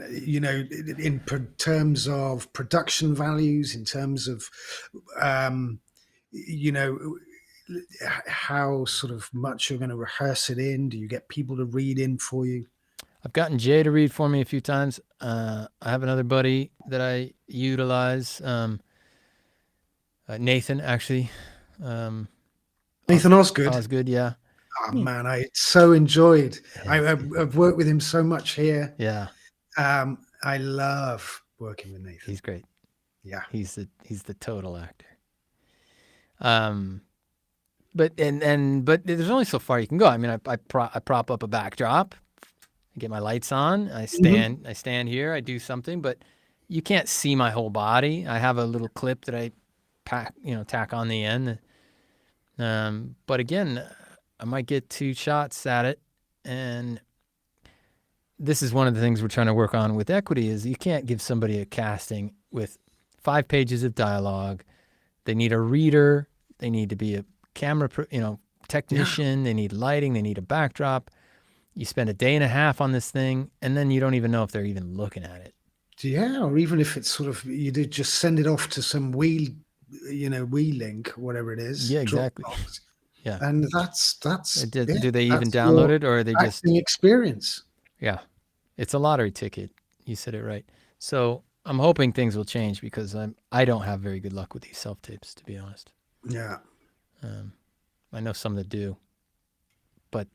In terms of production values, in terms of, how sort of much you're going to rehearse it in. Do you get people to read in for you? I've gotten Jay to read for me a few times. I have another buddy that I utilize. Nathan, actually. Nathan Osgood. Osgood, yeah. Oh man, I so enjoyed. I've worked with him so much here. Yeah. I love working with Nathan. He's great. Yeah. He's the total actor. But there's only so far you can go. I mean, I prop up a backdrop, I get my lights on, I stand here, I do something, but you can't see my whole body. I have a little clip that I tack on the end. But again, I might get 2 shots at it, and this is one of the things we're trying to work on with equity is you can't give somebody a casting with 5 pages of dialogue. They need a reader. They need to be a camera, technician. They need lighting. They need a backdrop. You spend a day and a half on this thing, and then you don't even know if they're even looking at it. Yeah, or even if it's sort of you did just send it off to some WeLink, whatever it is. Yeah, exactly. Dropbox. Yeah, and that's do they even download it, or are they just experience? Yeah, it's a lottery ticket. You said it right. So I'm hoping things will change because I don't have very good luck with these self tapes, to be honest. Yeah, I know some that do, but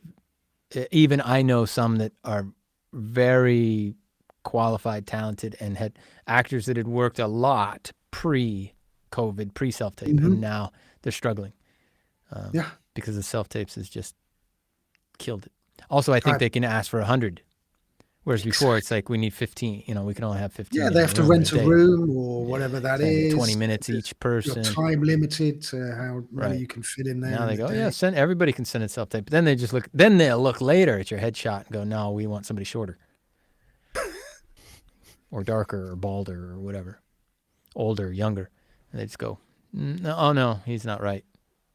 even I know some that are very qualified, talented, and had actors that had worked a lot pre-COVID, pre-self-tape, and now they're struggling. Because the self-tapes has just killed it. Also, I think they can ask for 100, whereas before it's like we need 15. We can only have 15. Yeah, they have to rent a room or whatever that is. 20 minutes each person. You're time limited to how many you can fit in there. Now they go, everybody can send a self-tape. But then they just look. Then they'll look later at your headshot and go, no, we want somebody shorter, or darker, or balder, or whatever, older, younger, and they just go, no, oh no, he's not right.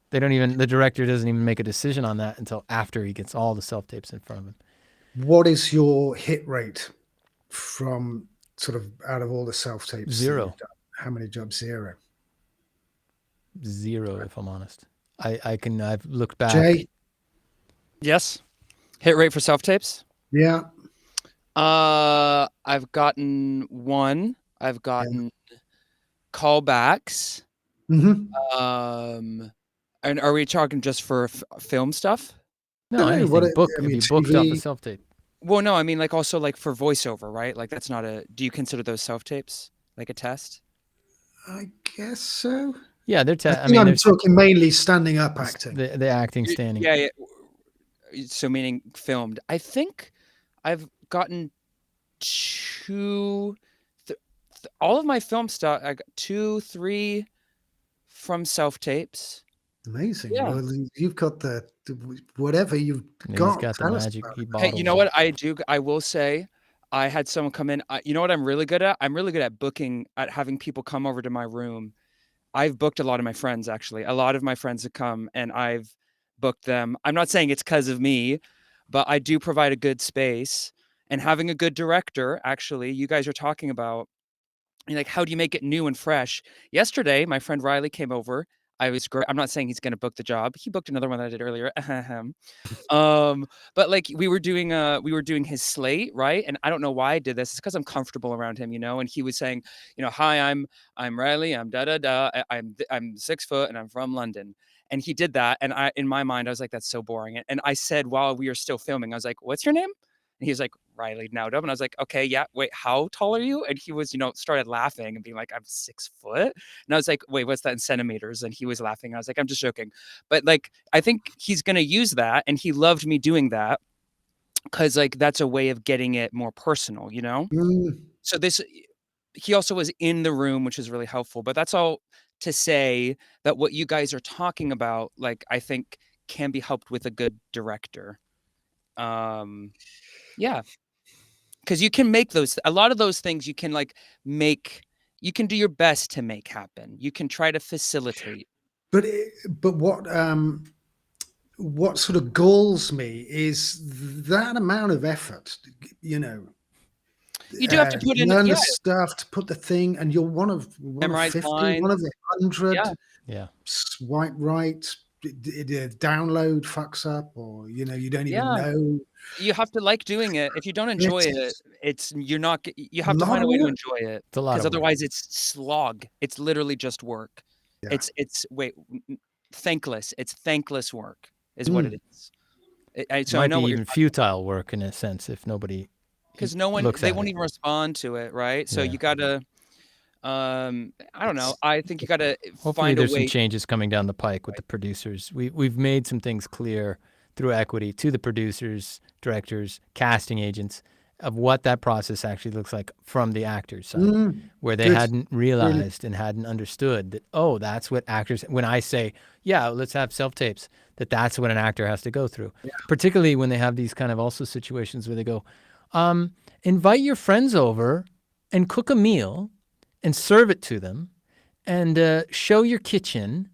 The director doesn't even make a decision on that until after he gets all the self-tapes in front of him. What is your hit rate from sort of out of all the self-tapes? 0. How many jobs? 0. 0, if I'm honest. I've looked back. Jay? Yes. Hit rate for self-tapes? Yeah. I've gotten 1. I've gotten callbacks. And are we talking just for film stuff? No, anything. Have you booked off a self-tape? Well, no, I mean like also like for voiceover, right? Like that's not do you consider those self-tapes like a test? I guess so. Yeah, they're I'm talking mainly standing up acting. The acting standing. Yeah. So meaning filmed. I think I've gotten 2 all of my film stuff, I got 2, 3 from self-tapes. Amazing. Yeah. Well, you've got the whatever you've got. He's got the magic. Hey, you know what I do? I will say, I had someone come in. You know what I'm really good at? I'm really good at booking, at having people come over to my room. I've booked a lot of my friends, actually. A lot of my friends have come, and I've booked them. I'm not saying it's because of me, but I do provide a good space. And having a good director, actually, you guys are talking about, like, how do you make it new and fresh? Yesterday, my friend Riley came over. I was great. I'm not saying he's going to book the job. He booked another one that I did earlier. But like we were doing his slate, right? And I don't know why I did this. It's because I'm comfortable around him, and he was saying, hi, I'm Riley. I'm I'm 6 foot and I'm from London. And he did that. And in my mind, I was like, that's so boring. And I said, while we were still filming, I was like, what's your name? And he was like, Riley Nowdub. And I was like, okay, yeah, wait, how tall are you? And he was, started laughing and being like, I'm 6 foot. And I was like, wait, what's that in centimeters? And he was laughing. I was like, I'm just joking. But like, I think he's going to use that. And he loved me doing that because like, that's a way of getting it more personal, So he also was in the room, which is really helpful. But that's all to say that what you guys are talking about, like, I think can be helped with a good director. Yeah, because you can make a lot of those things you can you can do your best to make happen. You can try to facilitate. But what sort of galls me is that amount of effort, You do have to put in learn the stuff to put the thing, and you're one of memorize 50, lines. one of the 100. Yeah. Swipe right, the download fucks up, or you don't even know. You have to like doing it. If you don't enjoy you're not. You have to lot find a of way to work. enjoy it, It's a lot because of work. otherwise it's slog. It's literally just work. Yeah. Thankless. It's thankless work is what it is. So might be even futile work in a sense if nobody, because no one, they won't even respond to it, right? So you gotta, I don't know. I think you gotta hopefully find there's a way. some changes coming down the pike with the producers. We've made some things clear through equity to the producers, directors, casting agents of what that process actually looks like from the actors' side, where they hadn't realized and hadn't understood that, oh, that's what actors, when I say, yeah, let's have self-tapes, that's what an actor has to go through. Yeah. Particularly when they have these kind of also situations where they go, invite your friends over and cook a meal and serve it to them and show your kitchen.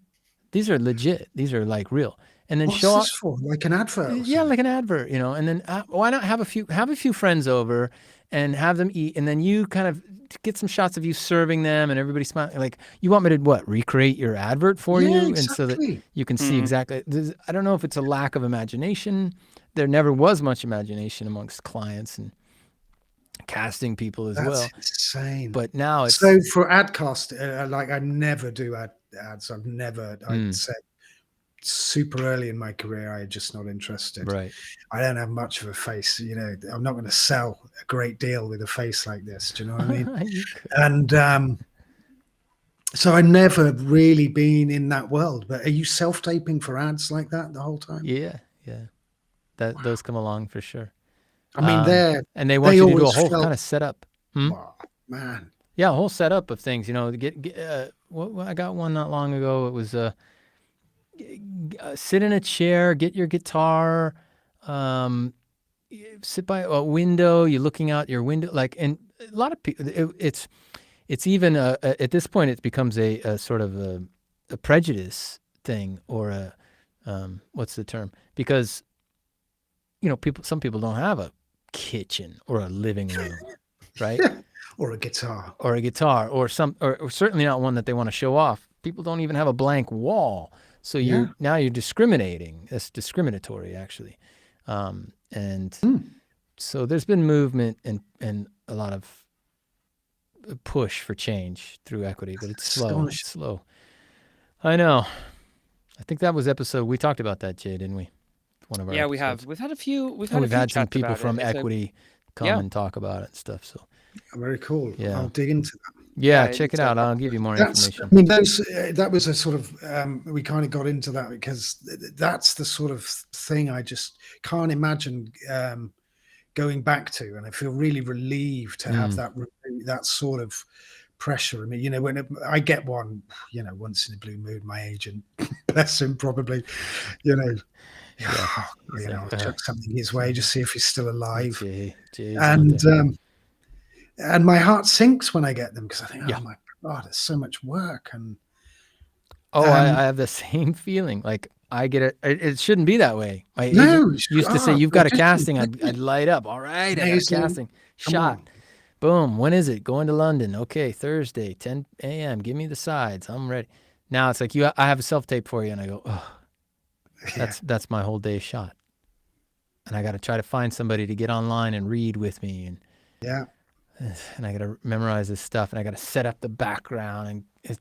These are legit. These are like real. And then What's show this for? Like an advert? Yeah, like an advert, And then why not have a few friends over and have them eat, and then you kind of get some shots of you serving them and everybody smiling. Like, you want me to recreate your advert for you, exactly. and so that you can see exactly. I don't know if it's a lack of imagination. There never was much imagination amongst clients and casting people as well. That's insane. But now it's so for adcast. I never do ads. I'd say. Super early in my career, I'm just not interested. Right. I don't have much of a face. I'm not going to sell a great deal with a face like this. Do you know what I mean? And so I've never really been in that world. But are you self-taping for ads like that the whole time? Yeah. Those come along for sure. I mean, and they want you to do a whole kind of setup. Oh, man. Yeah, a whole setup of things. I got one not long ago. It was sit in a chair, get your guitar, sit by a window. You're looking out your window, and a lot of people. It's even at this point it becomes a sort of a prejudice thing, or a what's the term? Because some people don't have a kitchen or a living room, right? Or a guitar, or certainly not one that they want to show off. People don't even have a blank wall. So now you're discriminating. That's discriminatory, actually. So there's been movement and a lot of push for change through equity, but it's slow. It's slow. I know. I think that was episode. We talked about that, Jay, didn't we? One of our episodes. We have. We've had a few. We've had some people from equity come and talk about it and stuff. So very cool. Yeah. I'll dig into that. Yeah, check it out. I'll give you more information. I mean, that was a sort of, we kind of got into that because that's the sort of thing I just can't imagine going back to. And I feel really relieved to have that sort of pressure. I mean, when I get one, once in a blue moon, my agent, bless him, probably, I'll chuck something his way, just see if he's still alive. And my heart sinks when I get them because I think, oh my God, it's so much work. And I have the same feeling. Like I get it. It shouldn't be that way. My agent used to say, "You've got a casting." I'd light up. All right, I got a casting. Shot. Boom. When is it? Going to London. Okay, Thursday, 10 a.m. Give me the sides. I'm ready. Now it's like I have a self tape for you, and I go, oh, that's my whole day shot. And I got to try to find somebody to get online and read with me, and and I got to memorize this stuff, and I got to set up the background, and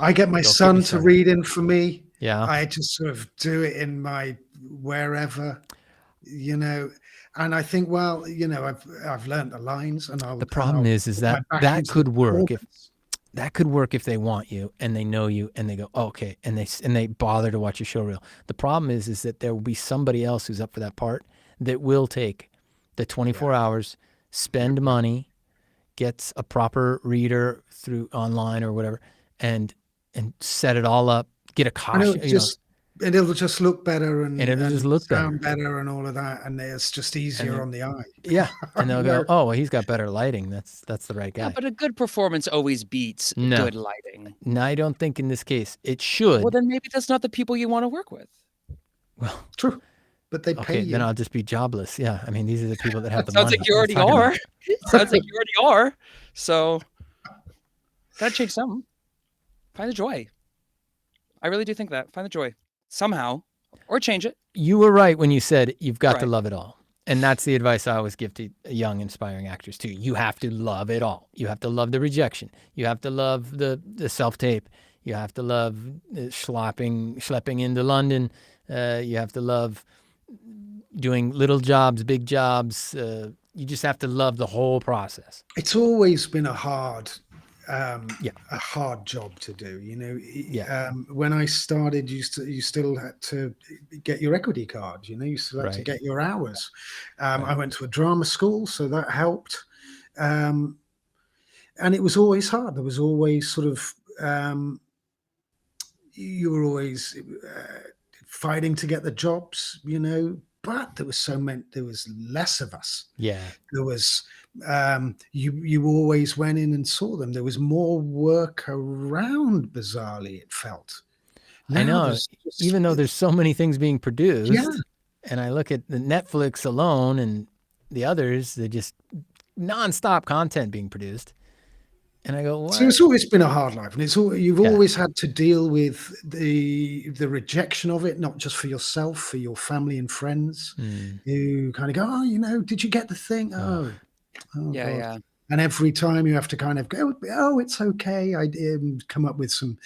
I get my son to read in for me. Yeah, I just sort of do it in my wherever, and I think, well, I've learned the lines, and the problem is that could work if they want you and they know you and they go, oh, okay, and they bother to watch your show reel. The problem is that there will be somebody else who's up for that part that will take the 24 hours, spend money, gets a proper reader through online or whatever, and set it all up, get a costume. And it'll just look better and it'll just look sound better and all of that, and it's just easier on the eye. Yeah, and they'll go, oh, well, he's got better lighting. That's the right guy. Yeah, but a good performance always beats good lighting. No, I don't think in this case it should. Well, then maybe that's not the people you want to work with. Well, true. But they pay you. Then I'll just be jobless. Yeah, I mean, these are the people that have the Sounds money. like you already are. Sounds like you already are. So, gotta change something. Find the joy. I really do think that. Find the joy somehow, or change it. You were right when you said you've got to Right. love it all. And that's the advice I always give to young, inspiring actors, too. You have to love it all. You have to love the rejection. You have to love the self-tape. You have to love schlepping into London. You have to love doing little jobs, big jobs. You just have to love the whole process. It's always been a hard job to do. You know, when I started, you still had to get your equity card. You know, you still had to get your hours. I went to a drama school, so that helped. And it was always hard. There was always sort of you were always fighting to get the jobs. You know, but there was less of us. Yeah, there was. You always went in and saw them. There was more work around, bizarrely, it felt. I know, even though there's so many things being produced, and I look at the Netflix alone and the others, they're just nonstop content being produced. And I go, what? So it's always been a hard life, and you've always had to deal with the rejection of it, not just for yourself, for your family and friends, who kind of go, oh, you know, did you get the thing? Oh, yeah, God. yeah. And every time you have to kind of go, oh, it's okay. I come up with some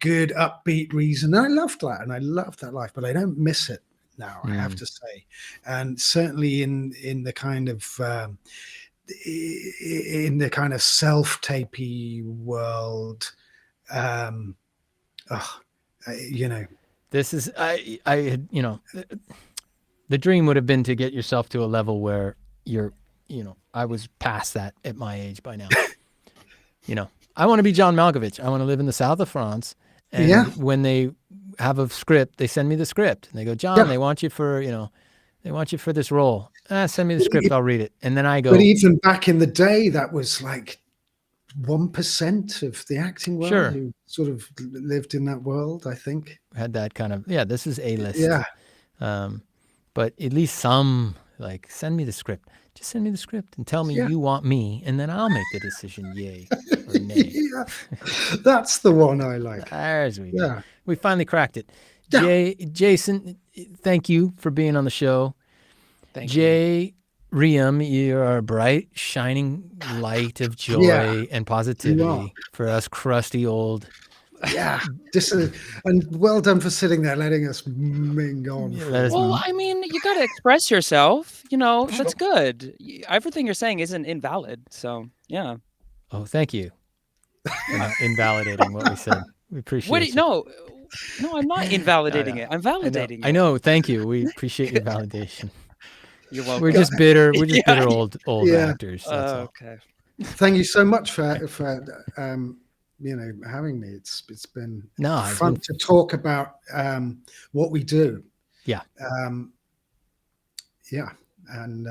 good upbeat reason. And I loved that, and I loved that life, but I don't miss it now, I have to say. And certainly in the kind of self-tapey world, you know, this is I had, you know, the dream would have been to get yourself to a level where you're, you know, I was past that at my age by now. You know, I want to be John Malkovich. I want to live in the south of France. And when they have a script, they send me the script and they go, John, they want you for, you know, they want you for this role. Send me the script. I'll read it. And then I go. But even back in the day, that was like 1% of the acting world who sort of lived in that world, I think. Had that kind of, this is A-list. Yeah. But at least some, like, send me the script. Just send me the script and tell me you want me, and then I'll make the decision, yay or nay. That's the one I like. There's we go. We finally cracked it. Jason, thank you for being on the show. Thank you. Reum, you are a bright, shining light of joy and positivity for us crusty old. Yeah, and well done for sitting there letting us ming on. Well, I mean, you got to express yourself. You know, that's good. Everything you're saying isn't invalid. So, yeah. Oh, thank you. We're not invalidating what we said. We appreciate it. No, I'm not invalidating it. I'm validating it. I know. Thank you. We appreciate your validation. You're welcome. We're just bitter. We're just bitter old actors. That's all. Okay. Thank you so much for you know, having me. It's been fun to talk about what we do. Yeah. Yeah. And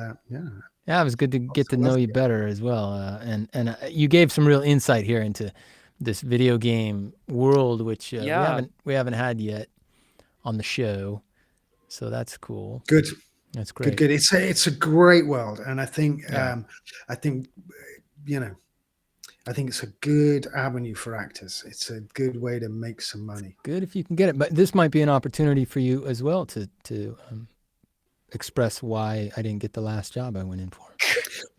it was good to get to know you better as well. And you gave some real insight here into this video game world, which we haven't had yet on the show. So that's cool. Good. That's great. Good. It's a great world, and I think you know, I think it's a good avenue for actors. It's a good way to make some money. Good if you can get it, but this might be an opportunity for you as well to express why I didn't get the last job I went in for.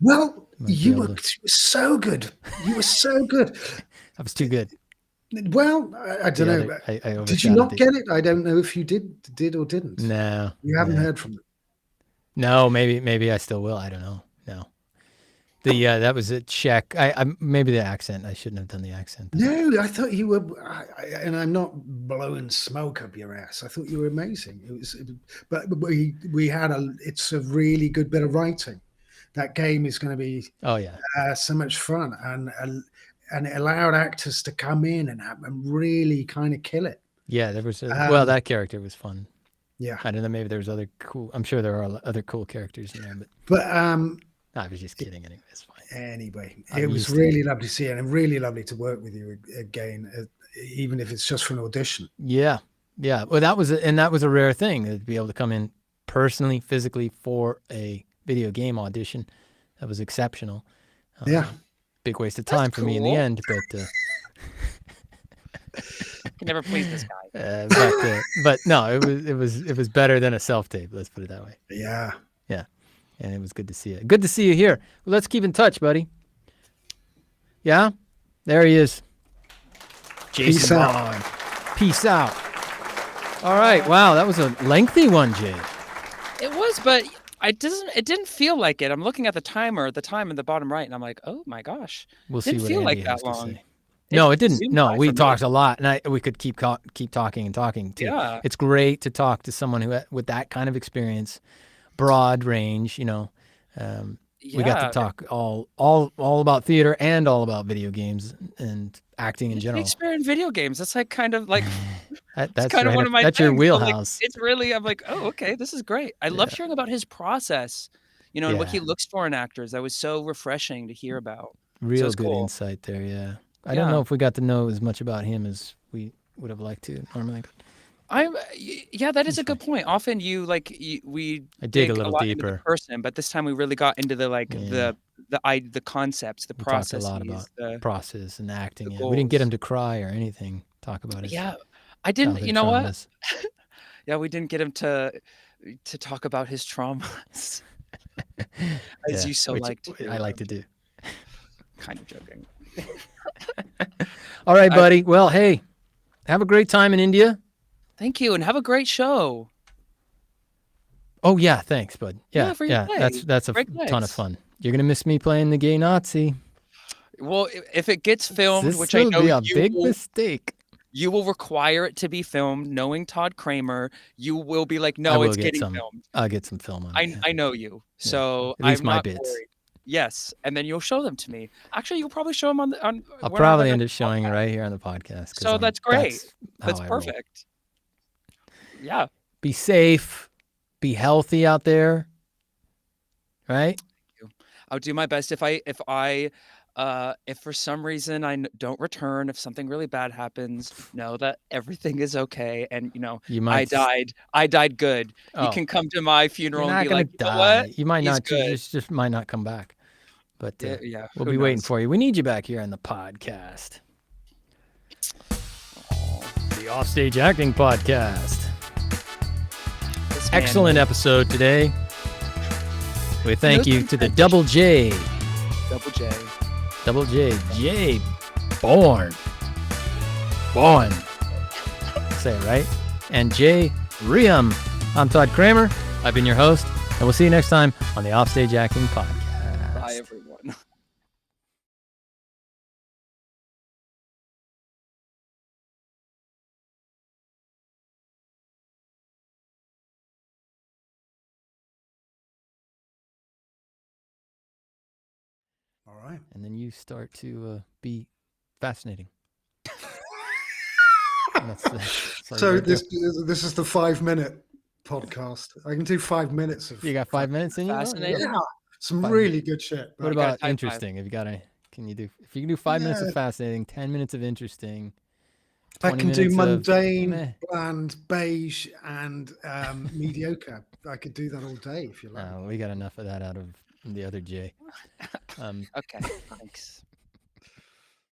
Well, you were so good. You were so good. I was too good. Well, I don't know. I did you not get it? I don't know if you did or didn't. No. You haven't heard from them. No, maybe I still will. I don't know. No. That was a Czech. I maybe the accent. I shouldn't have done the accent. No, I thought you were, and I'm not blowing smoke up your ass. I thought you were amazing. But we had it's a really good bit of writing. That game is going to be so much fun, and it allowed actors to come in and really kind of kill it. Yeah, there was that character was fun. Yeah, I don't know. Maybe there's other cool. I'm sure there are other cool characters in there, but I was just kidding. Anyway, it's fine. Anyway, it was really lovely to see it, and really lovely to work with you again, even if it's just for an audition. Yeah. Well, that was a rare thing to be able to come in personally, physically for a video game audition. That was exceptional. Big waste of time for me in the end, but Can never please this guy. But no, it was better than a self-tape. Let's put it that way. Yeah. Yeah. And it was good to see you. Good to see you here. Well, let's keep in touch, buddy. Yeah? There he is. Jason Baughan. Peace out. All right. Wow, that was a lengthy one, Jay. It was, but it didn't feel like it. I'm looking at the timer, the time in the bottom right, and I'm like, oh my gosh. We'll see what feel Andy like has that to long. say. No, it didn't. zoomed No, by we for me. talked a lot, and we could keep talking and talking too. Yeah. It's great to talk to someone who with that kind of experience, broad range. We got to talk all about theater and all about video games and acting in general. Shakespeare and video games. That's like kind of like That's kind of right one of my that's your things. So, wheelhouse. it's really, I'm like, oh, okay, this is great. I love hearing about his process, and what he looks for in actors. That was so refreshing to hear about. Real it's good cool. insight there, yeah. I don't know if we got to know as much about him as we would have liked to normally. That is a good point. Often we I dig a lot little into the deeper. person, but this time we really got into the concepts, the We processes. talked a lot about process and acting. the Yeah. We didn't get goals. him to cry or anything. Talk about it. Yeah, I didn't. childhood You know what? traumas. Yeah, we didn't get him to talk about his traumas, as Yeah, you so which like to. I like to do. Kind of joking. All right, buddy. Well, hey, have a great time in India. Thank you, and have a great show. Oh yeah, thanks, bud. Yeah, for your play. that's a Great ton of place. fun. You're gonna miss me playing the gay Nazi. Well, if it gets filmed, This which I will know be a you big will, mistake. you will require it to be filmed. Knowing Todd Kramer, you will be like, I no, will it's get getting some. filmed. I'll get some film on it. I know you, so At least I'm my not bits. worried. Yes, and then you'll show them to me. Actually, you'll probably show them on. I'll when I'm probably on end the up showing it podcast. right here on the podcast. 'cause So that's great. how That's I roll. perfect. Yeah. Be safe. Be healthy out there. Right? I'll do my best. If for some reason I don't return, if something really bad happens, know that everything is okay. And You might I died good. Oh. You can come to my funeral You're and not be gonna like, you know die. what? You might He's not. good. Just might not come back. But Yeah, we'll who be waiting knows? for you. We need you back here on the podcast. The Offstage Acting Podcast. This man- Excellent episode today. We thank you to the Double J. Double J. J. Bourne. Say it right. And J. Reum. I'm Todd Kramer. I've been your host, and we'll see you next time on the Offstage Acting Podcast. Bye, everyone. All right. And then you start to be fascinating. That's all So you gotta this is the 5-minute podcast. I can do 5 minutes of. do. You got 5 minutes in you? Fascinating. Yeah, some 5 really good shit. What but- about high five. interesting? Have you got any? Can you do? If you can do 5 minutes of Yeah. fascinating, 10 minutes of interesting. I 20 can do minutes of mundane, meh. bland, beige, and mediocre. I could do that all day if you like. We got enough of that out of the other J. Okay, thanks.